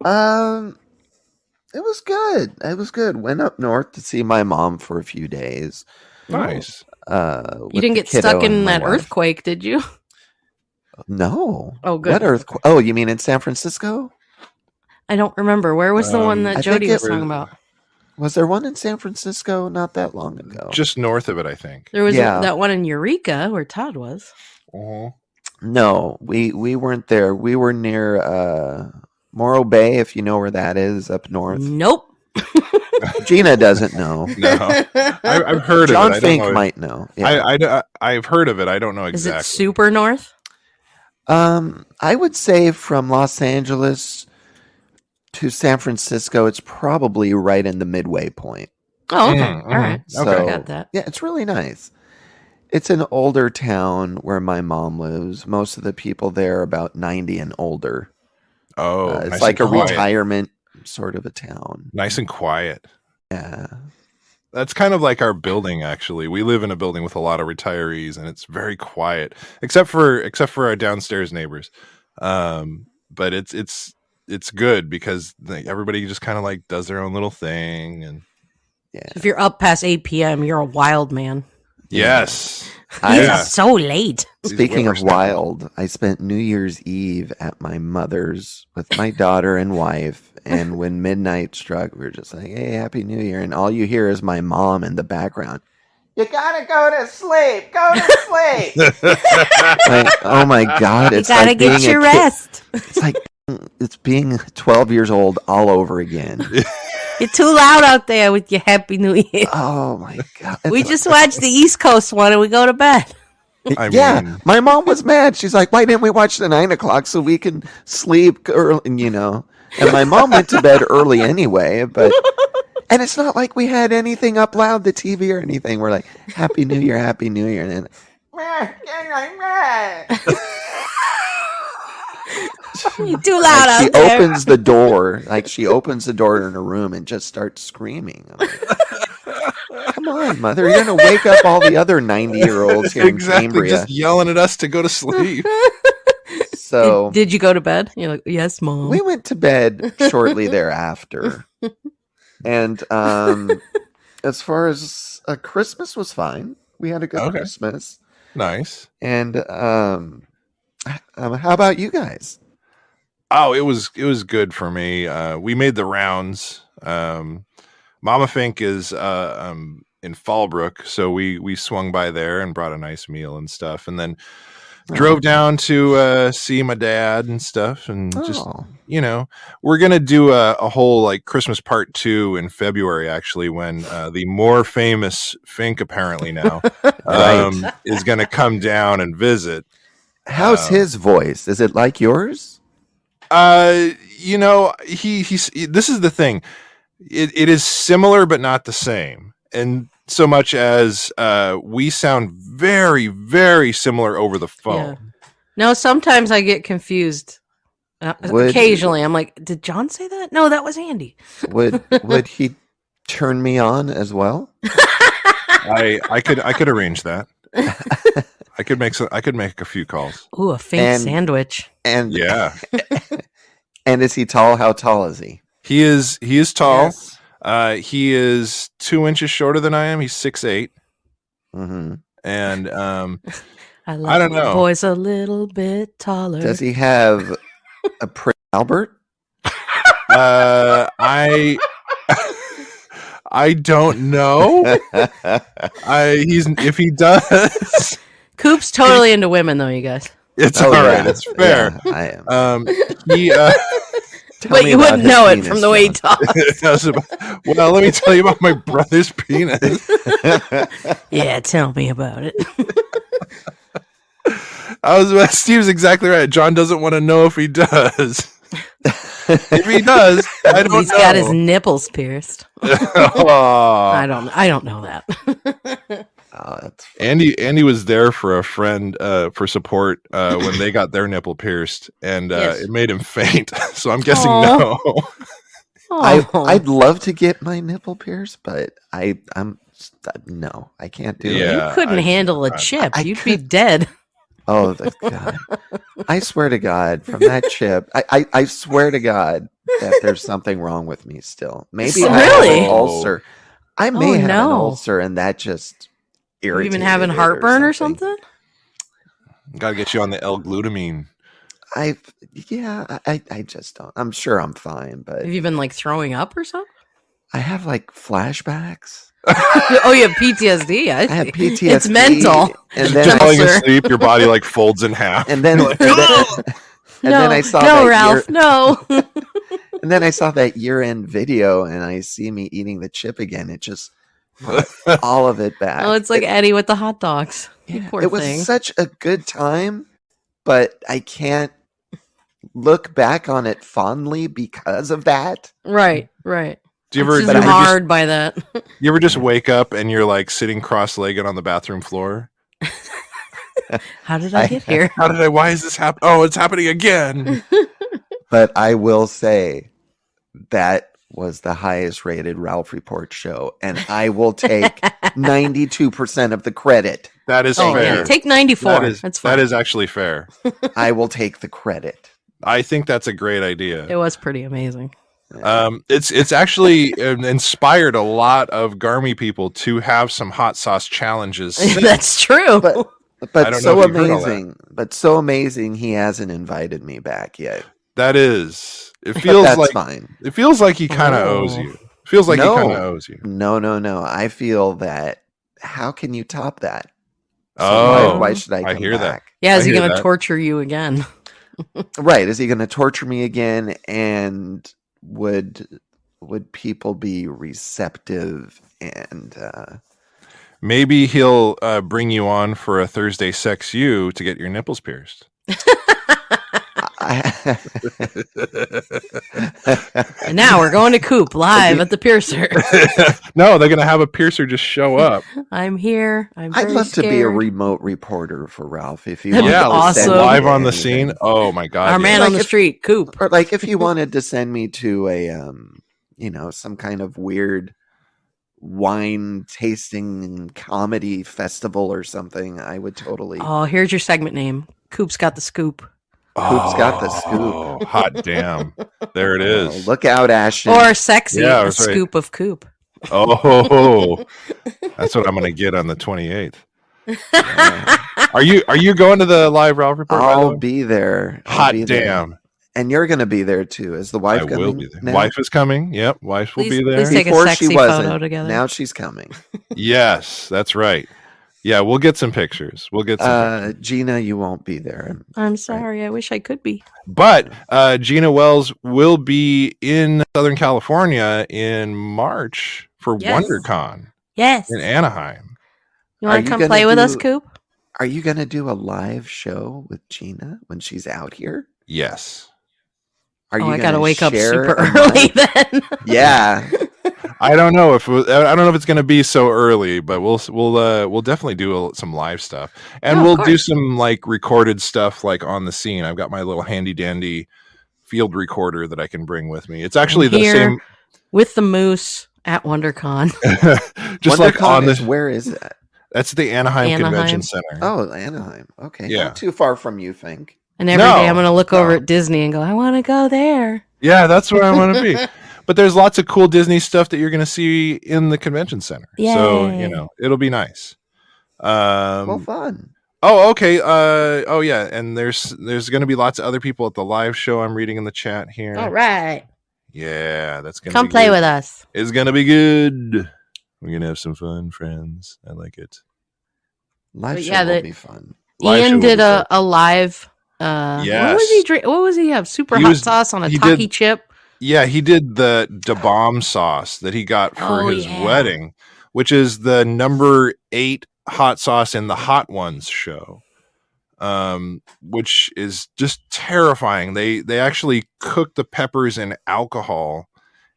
Yeah. It was good. It was good. Went up north to see my mom for a few days. Nice. You with didn't the get kiddo stuck in and my that wife. earthquake, did you? No. Oh, good. What earthquake? Oh, you mean in San Francisco? I don't remember. Where was the one I that think Jody it was talking about? Was there one in San Francisco not that long ago? Just north of it, I think. There was Yeah. that one in Eureka where Todd was. Uh-huh. No, we weren't there. We were near Morro Bay, if you know where that is, up north. Nope. Gina doesn't know. No, I've heard John of it. I Fink don't know. might know. Yeah. I've heard of it. I don't know Is exactly. it super north? I would say from Los Angeles to San Francisco, it's probably right in the midway point. Oh, okay. Mm, All right. mhm. Okay. So, Got that. yeah, it's really nice. It's an older town where my mom lives. Most of the people there are about 90 and older. Oh, It's nice like a and quiet. retirement sort of a town. Nice and quiet. Yeah. That's kind of like our building. Actually, we live in a building with a lot of retirees, and it's very quiet, except for our downstairs neighbors. But it's good because everybody just kind of like does their own little thing, and Yeah. If you're up past 8 p.m., you're a wild man. yes, I- Yeah. It's so late. Speaking of These wild, I spent New Year's Eve at my mother's with my daughter and wife. And when midnight struck, we were just like, hey, Happy New Year. And all you hear is my mom in the background. You gotta go to sleep. Go to sleep. Like, oh my God. You It's gotta like get being your a kid. rest. It's like it's being 12 years old all over again. You're too loud out there with your Happy New Year. Oh my God. We just watched the East Coast one and we go to bed. I Yeah, mean, my mom was mad. She's like, "Why didn't we watch the 9 o'clock so we can sleep early?" And my mom went to bed early anyway. And it's not like we had anything up loud, the TV or anything. We're like, "Happy New Year, Happy New Year," and then You're too loud she out there. opens the door. Like she opens the door in her room and just starts screaming. I'm like, come on, mother! You're gonna wake up all the other 90-year-olds here in exactly, Cambria. just yelling at us to go to sleep. So Did you go to bed? You're like, yes, Mom. we went to bed shortly thereafter. And as far as Christmas was fine. We had a good Okay. Christmas. Nice. And how about you guys? Oh, it was good for me. We made the rounds. Mama Fink is in Fallbrook, so we swung by there and brought a nice meal and stuff, and then drove down to see my dad and stuff, and just we're gonna do a whole like Christmas part 2 in February, actually, when the more famous Fink apparently now is gonna come down and visit. How's his voice? Is it like yours? He's this is the thing. It is similar but not the same. And so much as we sound very, very similar over the phone. Yeah. No, sometimes I get confused. Occasionally, I'm like, did John say that? No, that was Andy. Would he turn me on as well? I could arrange that. I could make a few calls. Ooh, a Fink sandwich. And yeah. And is he tall? How tall is he? He is tall. Yes. He is 2 inches shorter than I am. He's 6'8". Mm-hmm. And I don't know. Boy's a little bit taller. Does he have a Prince Albert? I don't know. If he does. Coop's totally into women, though, you guys. It's all right. It's fair. Yeah, I am. But you wouldn't know it from the way he talks. Well, let me tell you about my brother's penis. Yeah, tell me about it. Steve's exactly right. John doesn't want to know if he does. If he does, I don't know. He's got his nipples pierced. I don't know that. Oh, that's fun. Andy was there for a friend for support when they got their nipple pierced, and it made him faint. So I'm guessing no. I'd love to get my nipple pierced, but I'm no, I can't do it. You couldn't handle a chip. You'd be dead. Oh, God. I swear to God, from that chip, I swear to God that there's something wrong with me still. Maybe I have Really? an ulcer. I may have an no. ulcer, and that just irritated Even having it heartburn or something? Got to get you on the L-glutamine. I just don't. I'm sure I'm fine, but Have you been like throwing up or something? I have like flashbacks. Oh, you have PTSD. I have PTSD. It's mental. And You're then falling asleep, your body like folds in half. and then and then I saw no, that Ralph, no. and then I saw that year-end video, and I see me eating the chip again. It just brought all of it back. Oh, it's like Eddie with the hot dogs. You poor it was thing. such a good time, but I can't look back on it fondly because of that. Right. Do you It's ever just marred by that. you ever just wake up and you're like sitting cross-legged on the bathroom floor? How did I get here? Why is this happening? Oh, it's happening again. But I will say that was the highest rated Ralph Report show, and I will take 92% of the credit. That is Oh, fair. yeah. Take 94. That's fine. That is actually fair. I will take the credit. I think that's a great idea. It was pretty amazing. It's actually inspired a lot of Garmy people to have some hot sauce challenges. That's true. But I don't so know if you've heard all amazing. But so amazing he hasn't invited me back yet. That is. It But feels that's like fine. It feels like he kind of owes you. Feels like he kind of owes you. No. I feel that how can you top that? So Oh, why should I I come hear that. back? Yeah, is I he hear going to that. torture you again? Right. Is he going to torture me again? And would people be receptive? And Maybe he'll bring you on for a Thursday Sex You to get your nipples pierced. And now we're going to Coop live at the piercer. No, they're going to have a piercer just show up. I'm here. I'm I'd very love to be a scared. remote reporter for Ralph if you That'd be wanted to awesome. send me live to on the anything. scene. Oh my God. Our man Like on the if- street, Coop. Or like if you wanted to send me to a some kind of weird wine tasting comedy festival or something, I would totally. Oh, here's your segment name. Coop's got the scoop. Coop's got the scoop. Oh, hot damn. There it Oh, is. look out, Ashton. Or sexy, Yeah, a that's right. scoop of Coop. Oh, that's what I'm going to get on the 28th. Are you going to the live Ralph report? by the I'll way? be there. I'll Hot be there. damn. And you're going to be there too. Is the wife I coming? will be there. now? Wife is coming. Yep, wife will Please- be there. please take a Before sexy she photo wasn't. together. Now she's coming. Yes, that's right. Yeah, we'll get some pictures. We'll get some pictures. Gina, you won't be there. I'm sorry. I wish I could be. But Gina Wells will be in Southern California in March for Yes. WonderCon Yes. in Anaheim. You Are want you to come gonna play with us, do- Coop? Are you going to do a live show with Gina when she's out here? Yes. Are Oh, you I got to gonna wake up share super a early mic? then. Yeah. I don't know if it's going to be so early, but we'll definitely do some live stuff, and Oh, of we'll do course. some like recorded stuff like on the scene. I've got my little handy dandy field recorder that I can bring with me. It's actually the Here same, with the moose at WonderCon. just like WonderCon on is- the. where is that? That's the Anaheim Anaheim. Convention Center. Oh, Anaheim. Okay. Yeah. Not too far from you, Fink. And every No, day I'm going to look over no. at Disney and go, I want to go there. Yeah, that's where I want to be. But there's lots of cool Disney stuff that you're going to see in the convention center. So, Yay. it'll be nice. Well, fun. Oh, okay. Oh, yeah. And there's going to be lots of other people at the live show. I'm reading in the chat here. All right. Yeah, that's going to Come be play good. with us. It's going to be good. We're going to have some fun, friends. I like it. Live But show yeah, will the- be fun. Live show Ian will did be a good. live. Yes. What was he have? Super He hot was- sauce on a he Taki did- chip. Yeah, he did the Da Bomb sauce that he got for Oh, his yeah. wedding, which is the number 8 hot sauce in the Hot Ones show, which is just terrifying. They actually cook the peppers in alcohol,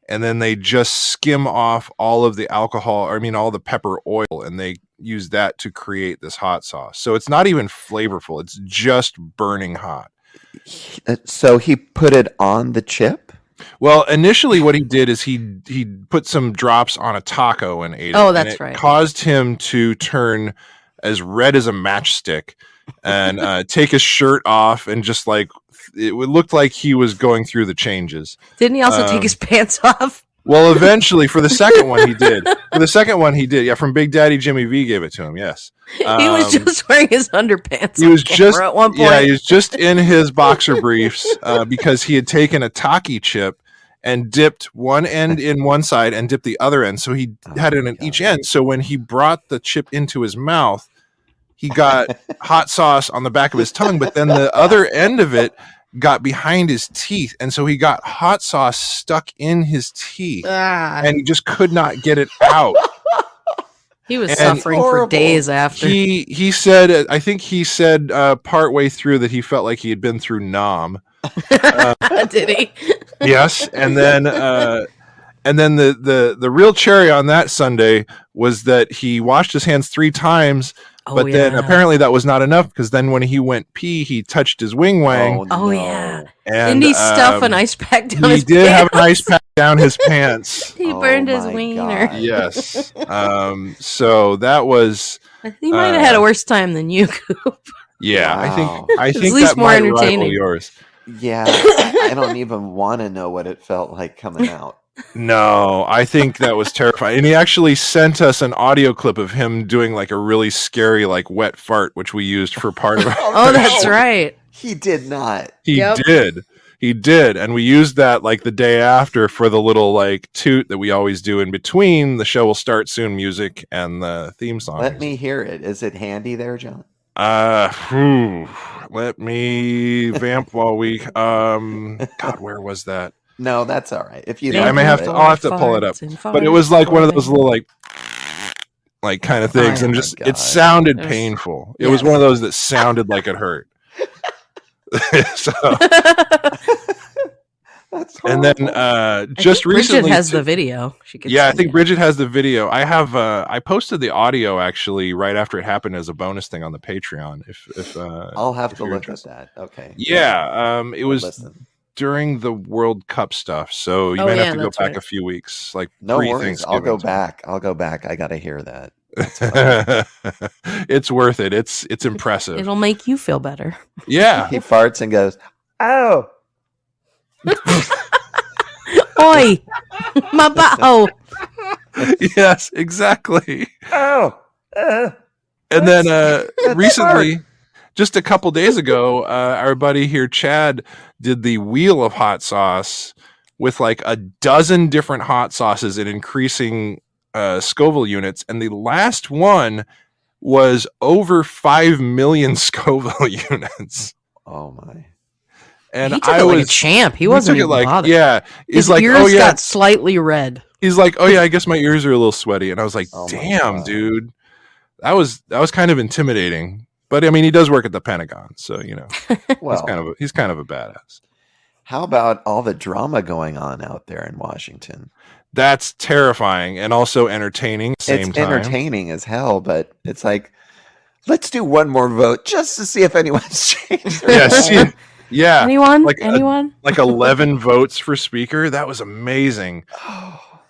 and then they just skim off all of the alcohol, all the pepper oil, and they use that to create this hot sauce. So it's not even flavorful. It's just burning hot. So he put it on the chip? Well, initially what he did is he put some drops on a taco and ate it. Oh, and that's it right. caused him to turn as red as a matchstick and take his shirt off, and just like it looked like he was going through the changes. Didn't he also take his pants off? Well, eventually for the second one he did. Yeah, from Big Daddy Jimmy V gave it to him. Yes. He was just wearing his underpants. He on was camera just at one point. Yeah, he was just in his boxer briefs because he had taken a Taki chip and dipped one end in one side and dipped the other end. So he had it on each end. So when he brought the chip into his mouth, he got hot sauce on the back of his tongue, but then the other end of it got behind his teeth, and so he got hot sauce stuck in his teeth, Ah, and he just could not get it out. he was and- suffering for Horrible. days after. He said, I think he said partway through that he felt like he had been through Nam. Did he? Yes, and then the real cherry on that Sunday was that he washed his hands 3 times, but then apparently that was not enough, because then when he went pee, he touched his wing wang. Oh, yeah. And Didn't he stuff an ice pack down he his did have an pants? ice pack down his pants. He Oh burned his my wiener. God. Yes. So that was He might have had a worse time than you, Coop. yeah. Wow. I think at least that more might rival entertaining. yours. Yeah, I don't even want to know what it felt like coming out. No, I think that was terrifying. And he actually sent us an audio clip of him doing like a really scary, like wet fart, which we used for part of our Oh, that's right. He did not. He Yep. did. He did, and we used that like the day after for the little like toot that we always do in between the show will start soon music and the theme song. Let me hear it. Is it handy there, John? Let me vamp while we God, where was that? No, that's all right. If you Yeah, I don't may do have it. to. I'll have to pull it up. But it was like one of those little like kind of things, Oh and my just God. it sounded Yes. painful. It was one of those that sounded like it hurt. So, That's and then horrible. just Bridget recently, has the video. She could yeah, I send think you. Bridget has the video. I have. I posted the audio actually right after it happened as a bonus thing on the Patreon. If I'll have if to you're look interested. at that. Okay. Yeah, it We'll was listen. during the World Cup stuff, so you Oh, might yeah, have to go that's back right. a few weeks, like No worries. pre-Thanksgiving. I'll go back. I got to hear that. That's funny. It's worth it. It's impressive. It'll make you feel better. Yeah. He farts and goes, "Oh." Oi, my butthole. Yes, exactly. Oh. And then recently, just a couple days ago, our buddy here, Chad, did the wheel of hot sauce with like a dozen different hot sauces and increasing Scoville units. And the last one was over 5 million Scoville units. Oh my. And He took I it like was a champ. He he wasn't took it even like, bothered. yeah. He's His like, ears oh yeah. got slightly red. He's like, oh yeah, I guess my ears are a little sweaty. And I was like, Oh my damn, God. dude. That was kind of intimidating. But I mean, he does work at the Pentagon, so you know, Well, he's kind of a badass. how about all the drama going on out there in Washington? That's terrifying and also entertaining at the same It's time. entertaining as hell, but it's like, let's do one more vote just to see if anyone's changed. their Yes, mind. yeah, Anyone? like Anyone? like 11 votes for speaker. That was amazing.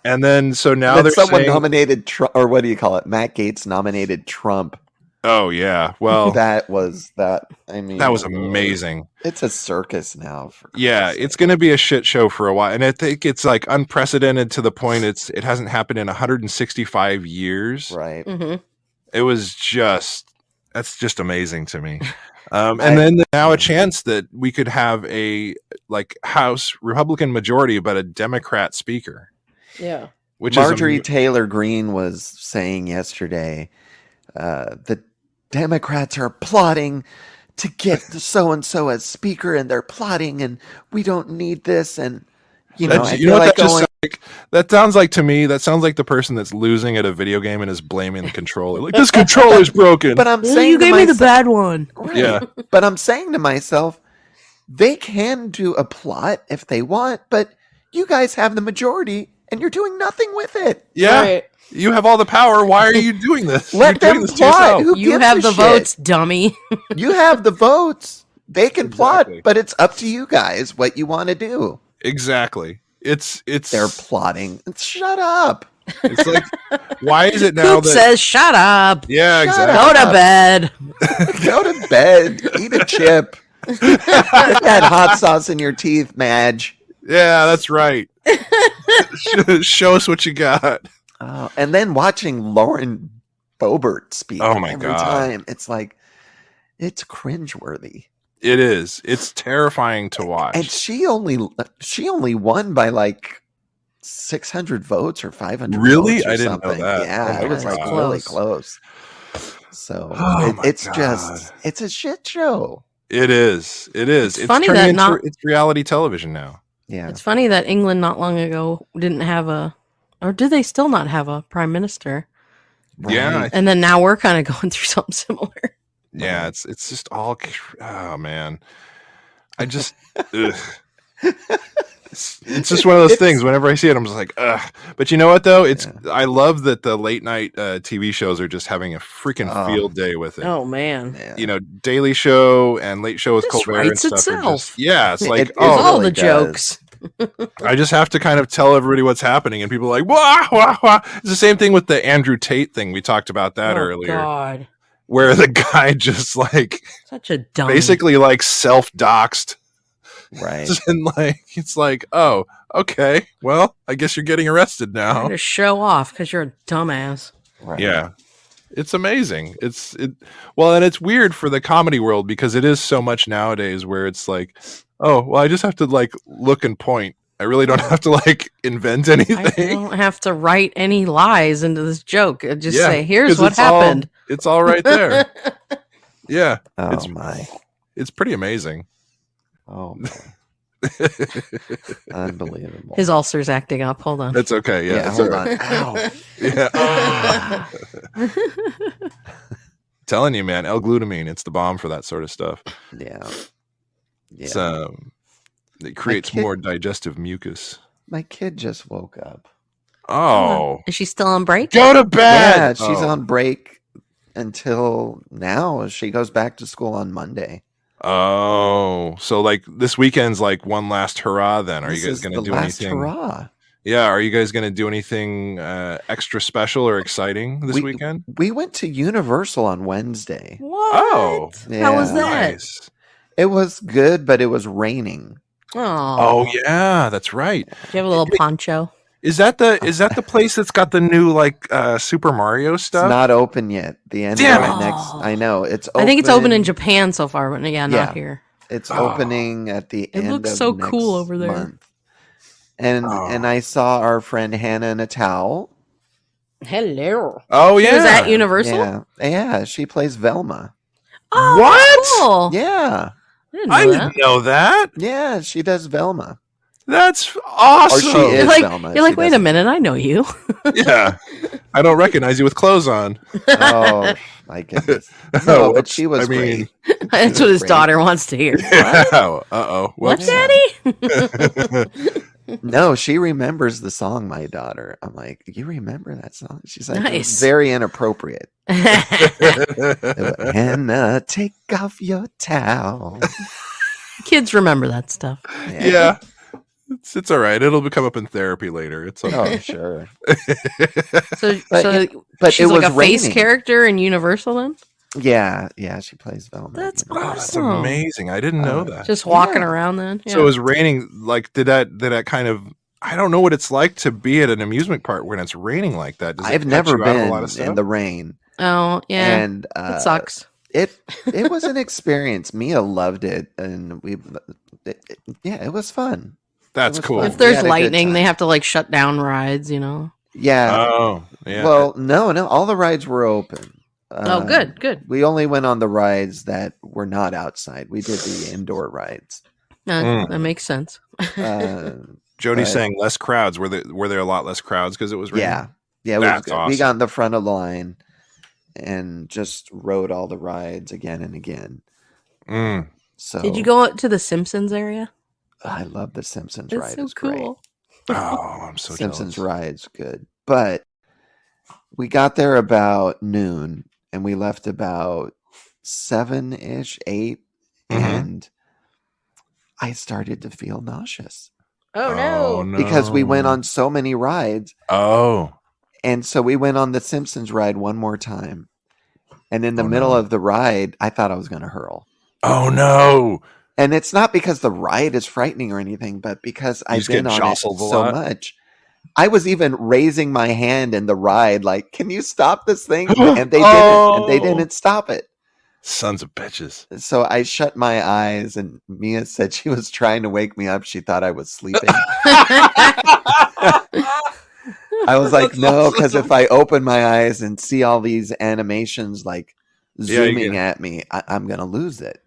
And then so now Then they're someone saying, nominated Trump, or what do you call it? Matt Gaetz nominated Trump. oh yeah, well That was that. I mean, that was amazing. It's a circus now. For Yeah, Christ's it's sake. going to be a shit show for a while, and I think it's like unprecedented to the point it hasn't happened in 165 years. right. Mm-hmm. It was that's just amazing to me. And then now a chance that we could have a like House Republican majority, but a Democrat speaker, Yeah. which Marjorie is Taylor Greene was saying yesterday the Democrats are plotting to get so and so as speaker, and they're plotting, and we don't need this, and you know, I you feel know what like that just going. sounds like? That sounds like to me. That sounds like the person that's losing at a video game and is blaming the controller. Like this controller's broken. But I'm Well, saying you to gave me the myself, bad one. right, Yeah. But I'm saying to myself, they can do a plot if they want, but you guys have the majority, and you're doing nothing with it. Yeah, Right. you have all the power. Why are you doing this? Let You're them doing this to plot. yourself. Who You gives have a the shit? votes, dummy. You have the votes. They can plot, Exactly. but it's up to you guys what you want to do. Exactly. It's They're plotting. Shut up. it's like why is it now Coop that says, "Shut up. yeah Shut exactly Go up. to bed." Go to bed. Eat a chip. Put that hot sauce in your teeth, Madge. yeah that's right. Show us what you got. And then watching Lauren Boebert speak Oh my every God. time, it's like, it's cringeworthy. It is. It's terrifying to watch. And she only won by like 600 votes or 500 Really? votes or I didn't know something. that. Yeah, Oh it was my like God. really close. So Oh my it's God. just, it's a shit show. It is. It is. It's funny turning that into it's reality television now. Yeah. It's funny that England not long ago didn't have or do they still not have a prime minister? Yeah. Right. And then now we're kind of going through something similar. Yeah, it's just all oh man. I just ugh. It's just one of those things. Whenever I see it, I'm just like, ugh. But you know what though? I love that the late night TV shows are just having a freaking field day with it. Oh man. Yeah. You know, Daily Show and Late Show with This Colbert and writes stuff. Are itself. just, yeah, it's like, It All really the does. jokes. I just have to kind of tell everybody what's happening, and people are like, wah, wah, wah. It's the same thing with the Andrew Tate thing. We talked about that Oh, earlier, God. where the guy just like Such a dumb. basically like self-doxed. Right. And like, it's like, oh, okay, well, I guess you're getting arrested now. to show off because you're a dumbass. Right. Yeah. It's amazing. Well, and it's weird for the comedy world because it is so much nowadays where it's like, Oh, well, I just have to like look and point. I really don't have to like invent I anything. don't have to write any lies into this joke. I just say, here's 'cause what it's all- happened. it's all right there. Yeah. Oh my. It's pretty amazing. Oh my. Unbelievable. His ulcer's acting up. Hold on. That's okay. Yeah. Yeah, it's hold all on. right. Ow. Yeah. Telling you, man, L-glutamine, it's the bomb for that sort of stuff. Yeah. It's, Yeah. it creates kid- more digestive mucus. My kid just woke up. Oh. Is she still on break? Go to bed. Yeah, she's Oh. on break until now. She goes back to school on Monday. Oh, so like this weekend's like one last hurrah then. Are This you guys is going the to do last anything? hurrah. Yeah, are you guys going to do anything extra special or exciting this weekend? We went to Universal on Wednesday. What? Oh. How was Yeah. that? Nice. It was good, but it was raining. Oh yeah, that's right. Do you have a little poncho? Is that the place that's got the new like Super Mario stuff? It's not open yet. The end Damn of it. next. I know it's. Open, I think it's open in Japan so far, but yeah, Yeah. not here. It's Oh. opening at the It end. looks of so next cool over there. Month. And Oh. and I saw our friend Hannah in a towel. Hello. Oh She yeah. was at Universal? Yeah. She plays Velma. Oh, What? Cool. Yeah, I didn't know I that. didn't know that. yeah. She does Velma. That's Or awesome. she is You're like, Velma. you're like, She wait a doesn't- minute, I know you. Yeah. I don't recognize you with clothes on. Oh my goodness. No, but Whoops. she was I mean, great. That's what his Great. daughter wants to hear. Uh-oh. What, Whoops. Daddy? No, she remembers the song, my daughter. I'm like, you remember that song? She's like, Nice. it's very inappropriate. Hannah, take off your towel. Kids remember that stuff. Yeah. It's all right. It'll come up in therapy later. It's okay. Oh, sure. So, But so But she's it like was a face raining. character in Universal then? Yeah, she plays Velma. That's you know. Oh, that's awesome. amazing. I didn't know that. Just walking Yeah. around then? Yeah. So it was raining. Like, did that kind of? I don't know what it's like to be at an amusement park when it's raining like that. Does it I've catch never you out of a been lot of stuff? in the rain. Oh, yeah. And That sucks. It was an experience. Mia loved it, and it was fun. That's it was cool. fun. If there's had a good lightning, time. they have to like shut down rides, you know? Yeah. Oh, yeah. Well, no, all the rides were open. Oh, good. We only went on the rides that were not outside. We did the indoor rides. That makes sense. Jody's but- saying less crowds. Were there a lot less crowds because it was raining? Yeah. That's We awesome. got in the front of the line and just rode all the rides again and again. Mm. So Did you go out to the Simpsons area? I love the Simpsons It's ride. so It's great. cool. Oh, I'm so Simpsons jealous. ride's good. But we got there about noon and we left about 7-ish, 8, Mhm. and I started to feel nauseous Oh, Oh, no. because we went on so many rides. Oh, And so we went on the Simpsons ride one more time. And in the Oh, middle no. of the ride, I thought I was going to hurl. oh no! And it's not because the ride is frightening or anything, but because I've just get been on it jostled a so lot? much. I was even raising my hand in the ride, like, "Can you stop this thing?" And they didn't. And they Oh. didn't stop it. Sons of bitches. So I shut my eyes, and Mia said she was trying to wake me up. She thought I was sleeping. I was like, "No," because if I open my eyes and see all these animations like Yeah, you zooming get- at me, I'm gonna lose it.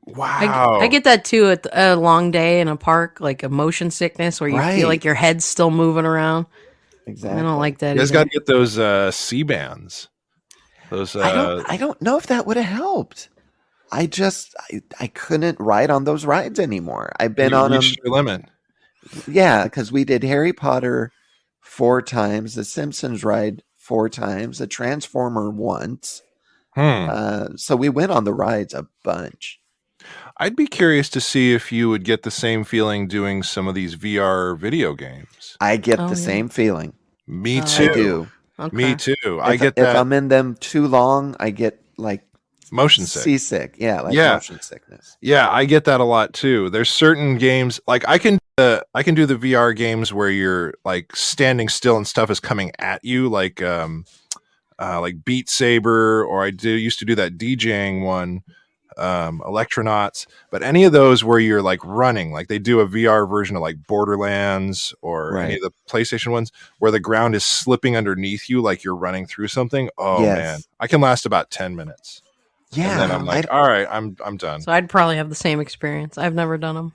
Wow. I get that too at a long day in a park, like a motion sickness where you Right. feel like your head's still moving around. Exactly. I don't like that You guys either. got to get those C bands. Those. I don't know if that would have helped. I couldn't ride on those rides anymore. I've been you on them. reached your limit. Yeah, because we did Harry Potter 4 times, the Simpsons ride 4 times, the Transformer once. So we went on the rides a bunch. I'd be curious to see if you would get the same feeling doing some of these VR video games. I get Oh, the yeah. same feeling. Me Oh, too. I do. Okay. Me too. I If- get if that I'm in them too long, I get like motion sick. seasick. Yeah, like Yeah. motion sickness. Yeah, I get that a lot too. There's certain games like I can do the VR games where you're like standing still and stuff is coming at you, like Beat Saber, or used to do that DJing one. Electronauts, but any of those where you're like running, like they do a VR version of like Borderlands or any of the PlayStation ones where the ground is slipping underneath you like you're running through something. Oh man, I can last about 10 minutes. Yeah, and then I'm like, all right, I'm done. So I'd probably have the same experience. I've never done them.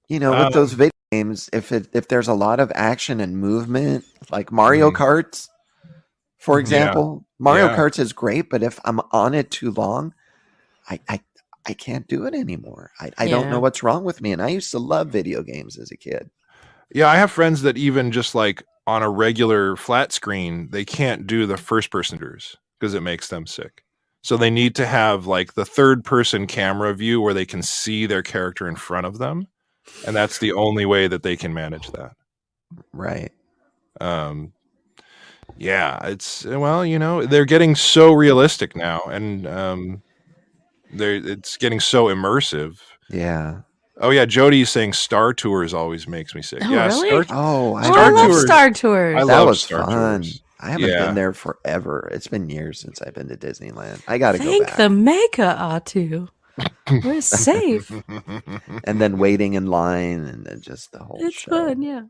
You know, with those video games, if there's a lot of action and movement, like Mario Karts, for example, Mario Karts is great, but if I'm on it too long, I can't do it anymore. I don't know what's wrong with me. And I used to love video games as a kid. Yeah, I have friends that even just like on a regular flat screen, they can't do the first person shooters because it makes them sick. So they need to have like the third person camera view where they can see their character in front of them. And that's the only way that they can manage that. Right. Yeah, it's, well, you know, they're getting so realistic now, and it's getting so immersive. Yeah. Oh yeah, Jody's saying Star Tours always makes me sick. Oh, Yeah, really? Star I love Star Tours. I that love was Star fun. Tours. I haven't been there forever. It's been years since I've been to Disneyland. I got to go Thank back. the Mega Atu. We're safe. And then waiting in line and then just the whole It's show. fun, yeah.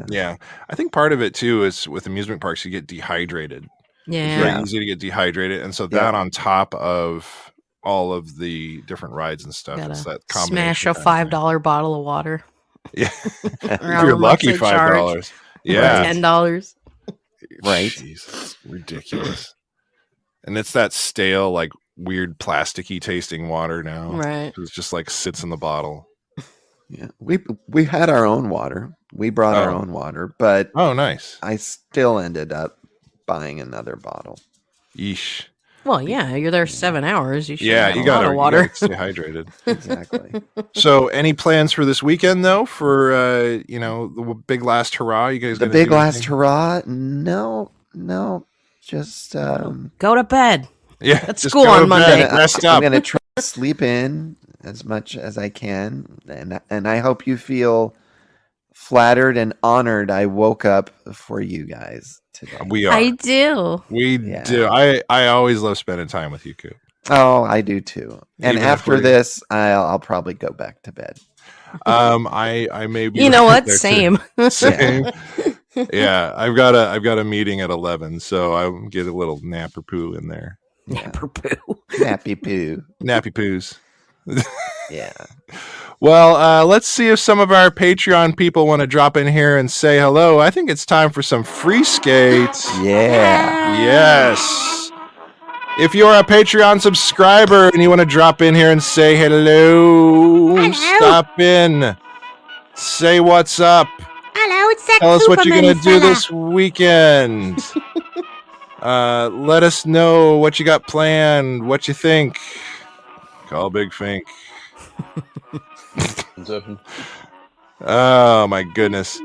Yeah. I think part of it too is with amusement parks you get dehydrated. Yeah. It's very easy to get dehydrated, and so that on top of all of the different rides and stuff, it's that combination. Smash a $5 bottle of water. Yeah. If you're lucky, $5. Yeah. $10. Right. Jesus, ridiculous. And it's that stale, like weird plasticky tasting water now. Right. It just like sits in the bottle. Yeah. We had our own water. We brought our own water, but nice. I still ended up buying another bottle. Yeesh. Well, yeah, you're there 7 hours. You should have you a lot of water. You gotta stay hydrated. Exactly. So, any plans for this weekend though? For the big last hurrah? You guys? The big last hurrah? No. Just go to bed. Yeah, at school on Monday. Rest up. I'm gonna try to sleep in as much as I can, and I hope you feel flattered and honored. I woke up for you guys today. We are. I do. We do. I always love spending time with you, Coop. Oh, I do too. And Even after this, I'll probably go back to bed. I may be. You know what? there Same. Same. Yeah, I've got a meeting at 11, so I'll get a little napper poo in there. Napper poo. Nappy poo. Nappy poos. Yeah. Well, let's see if some of our Patreon people want to drop in here and say hello. I think it's time for some free skates. Yeah. Yes. If you're a Patreon subscriber and you want to drop in here and say hello, stop in. Say what's up. Hello, it's that Tell us what you're Kuperman going to do fella. this weekend. Let us know what you got planned, what you think. Call Big Fink. Oh, my goodness.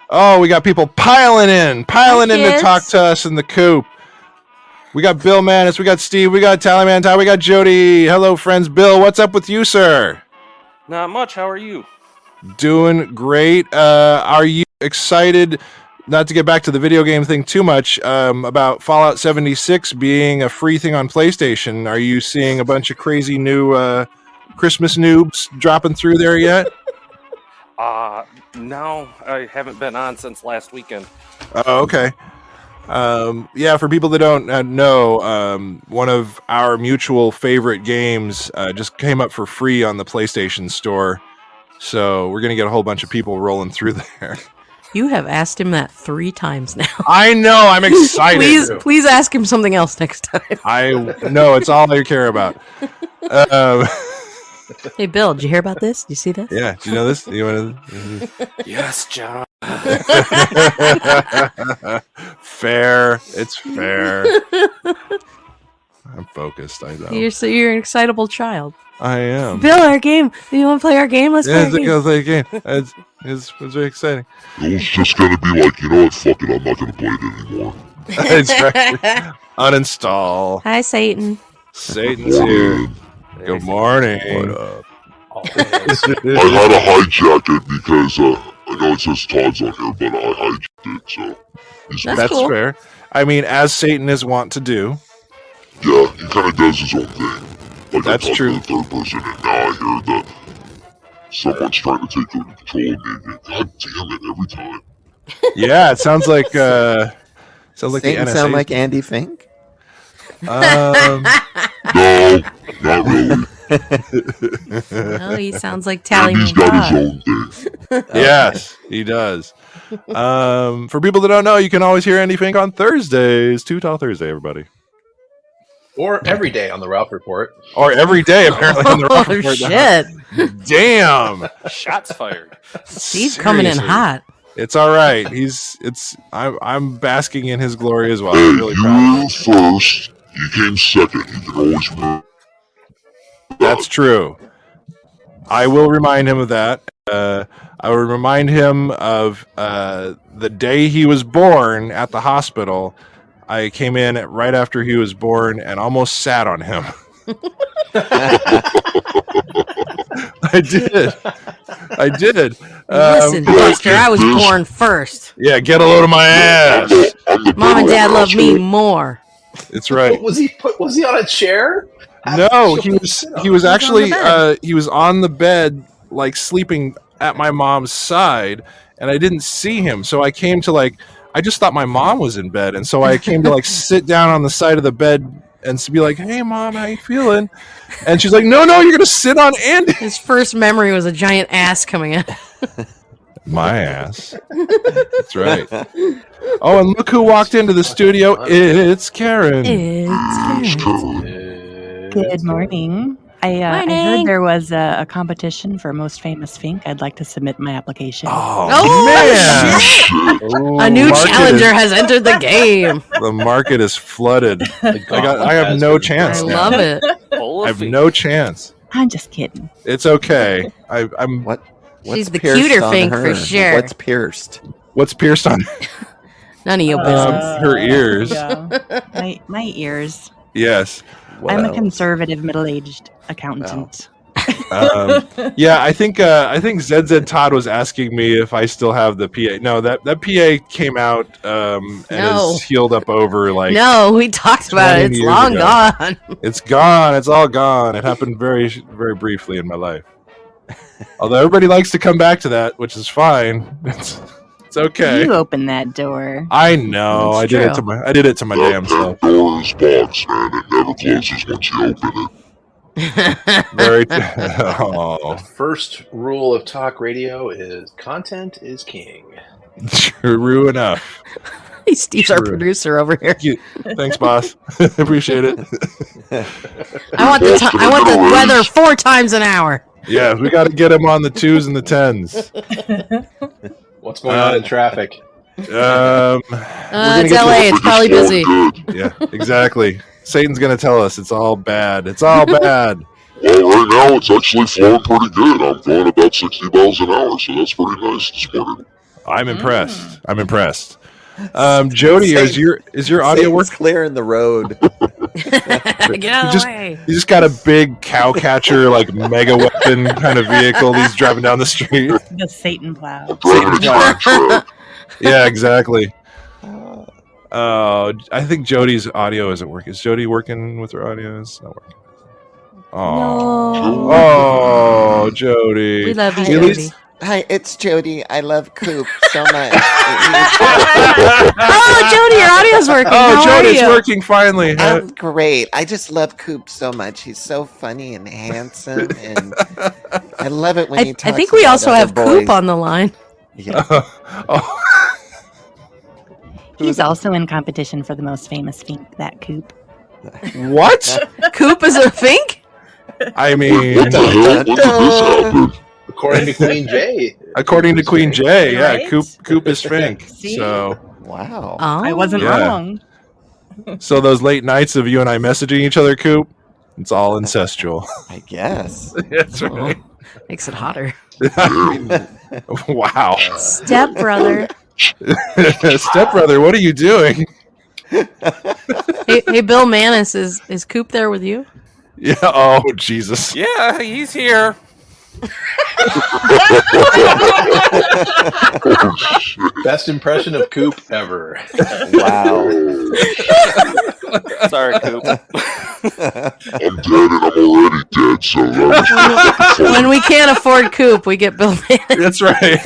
Oh, we got people piling in to talk to us in the coop. We got Bill Manis, we got Steve, we got Tallyman Ty, we got Jody. Hello, friends. Bill, what's up with you, sir? Not much. How are you? Doing great. Are you excited, not to get back to the video game thing too much, about Fallout 76 being a free thing on PlayStation? Are you seeing a bunch of crazy new Christmas noobs dropping through there yet? No, I haven't been on since last weekend. Oh, okay. Yeah, for people that don't know, one of our mutual favorite games just came up for free on the PlayStation Store. So we're going to get a whole bunch of people rolling through there. You have asked him that 3 times now. I know. I'm excited. Please ask him something else next time. I know. It's all I care about. Hey, Bill, did you hear about this? Did you see this? Yeah. Do you know this? You want to? Yes, John. Fair. It's fair. I'm focused. I know. You're an excitable child. I am. Bill, our game. Do you want to play our game? Let's play our game. Play a game. It's very exciting. It was just gonna be like, you know what? Fuck it. I'm not gonna play it anymore. That's right. Uninstall. Hi, Satan. Satan's here. Good morning. I had to hijack it because I know it says Todd's on here, but I hijacked it, so That's cool. fair. I mean, as Satan is wont to do. Yeah, he kind of does his own thing. Like That's I talked true. to the third person, and now I hear that someone's trying to take control of me. And God damn it! Every time. Yeah, it sounds like the Satan NSA. sound like Andy Fink? No, not really. No, he sounds like Andy's Tallyman got his Todd. own thing. Yes, he does. For people that don't know, you can always hear Andy Fink on Thursdays. Too Tall Thursday, everybody. Or every day on the Ralph Report. Or every day, apparently. On the Oh, Ralph Report. shit. Damn. Shots fired. He's coming in Seriously. hot. It's all right. I'm basking in his glory as well. Hey, I'm really you proud of were first. You came second. You can always remember. That's true. I will remind him of that. I will remind him of the day he was born at the hospital. I came in right after he was born and almost sat on him. I did. Listen, Buster, I was born first. Yeah, get a load of my ass. Mom and Dad love me more. It's right. Was he on a chair? No, he was actually he was on the bed, like sleeping at my mom's side, and I didn't see him. So I came to I just thought my mom was in bed, and so I came to sit down on the side of the bed and be like, "Hey, Mom, how you feeling?" And she's like, "No, you're gonna sit on Andy." His first memory was a giant ass coming out. My ass. That's right. Oh, and look who walked into the studio. It's Karen. It's Good morning. I heard there was a competition for most famous Fink. I'd like to submit my application. Man. Shit. Ooh, A new market challenger has entered the game. The market is flooded. I have no chance. I now. love it. I have no chance. I'm just kidding. It's okay. I'm. What's She's the pierced cuter on Fink her? for sure. What's pierced? What's pierced on None of your business. her ears? My ears. Yes. I'm a conservative middle-aged accountant. Yeah, I think ZZ Todd was asking me if I still have the PA. No, that PA came out and is healed up over No, we talked about it. It's long gone. It's gone. It's all gone. It happened very, very briefly in my life. Although everybody likes to come back to that, which is fine. It's okay. You opened that door. I know. I did it to my damn self. Door is box, man. It never closes once you open it. Very. The first rule of talk radio is content is king. True enough. Hey, Steve's our producer over here. Thanks, boss. Appreciate it. I want the weather 4 times an hour. Yeah, we got to get him on the 2s and the 10s. What's going on in traffic? It's LA. It's probably busy. Yeah, exactly. Satan's gonna tell us it's all bad. It's all bad. Well, right now it's actually flowing pretty good. I'm going about 60 miles an hour, so that's pretty nice this morning. I'm impressed. Jody, is your audio work clearing the road? Get out of the way. He just got a big cow catcher, mega weapon kind of vehicle. He's driving down the street. The Satan plow. Yeah, exactly. I think Jody's audio isn't working. Is Jody working with her audio? It's not working. Oh, Jody. We love you, At Jody. least- Hi, it's Jody. I love Coop so much. Oh, Jody, your audio's working. Oh, How Jody, are it's you? working finally. I'm great. I just love Coop so much. He's so funny and handsome, and I love it when he I talks. think we about also other have boys. Coop on the line. Yeah. He's also in competition for the most famous Fink, that Coop. What? Coop is a Fink? I mean, What the hell? When did this happen? According to Queen J. According to Queen J, yeah, Right? Coop is Fink. See? So, Wow. Oh. I wasn't Yeah. wrong. so those late nights of you and I messaging each other, Coop, it's all incestual. I guess. That's right. Makes it hotter. Wow. Step brother. Stepbrother, what are you doing? Hey, Bill Manis, is Coop there with you? Yeah. Oh, Jesus. Yeah, he's here. Best impression of Coop ever. Wow. Sorry, Coop. I'm dead and I'm already dead, so that was When we can't afford Coop, we get Bill Bannon. That's right.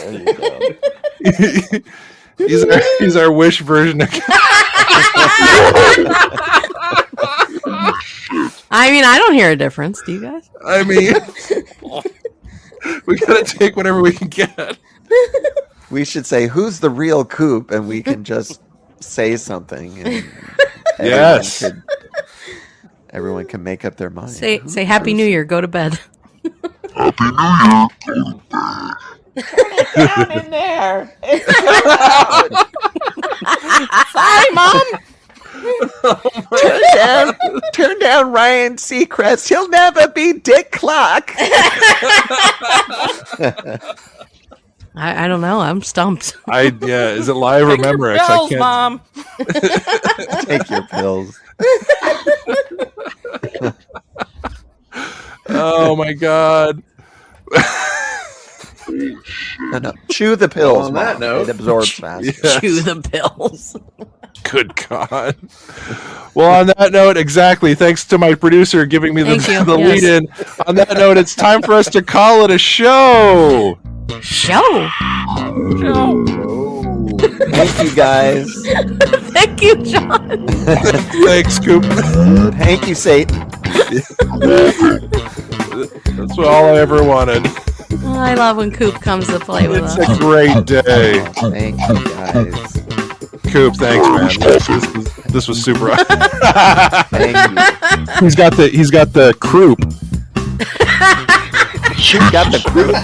He's our Wish version of. I mean, I don't hear a difference. Do you guys? I mean, we gotta take whatever we can get. We should say, who's the real Coop? And we can just say something. And Yes. everyone can make up their mind. Say Happy New Year. Go to bed. Happy New Year. Down in there. Sorry, Mom. Turn down Ryan Seacrest. He'll never be Dick Clark. I don't know. I'm stumped. Is it live or Take your Memorex? I pills, can't. Mom. Take your pills. Oh my god. No. Chew the pills. Well, on that Mom. note- It absorbs faster. Yes. Chew the pills. Good God. Well, on that note, exactly. Thanks to my producer giving me Thank you. the Yes. lead in. On that note, it's time for us to call it a show. Show. Thank you, guys. Thank you, John. Thanks, Coop. Thank you, Satan. That's all I ever wanted. Oh, I love when Coop comes to play with It's us. a great day. Thank you, guys. Coop, thanks, man. This was super. Thank you. He's got the croup. You got the group.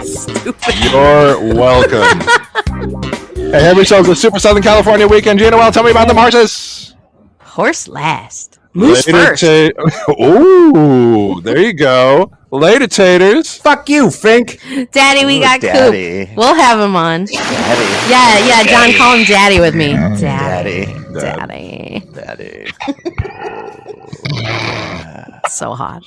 Stupid. You're welcome. Hey, have yourselves a super Southern California weekend. Gina, well, tell me about the horses. Horse last. Moose Later first. Ooh, there you go. Later, taters. Fuck you, Fink. Daddy, we Ooh, got Daddy. Coop. We'll have him on. Daddy. Yeah, John, call him Daddy with me. Daddy. Daddy. Daddy. So hot.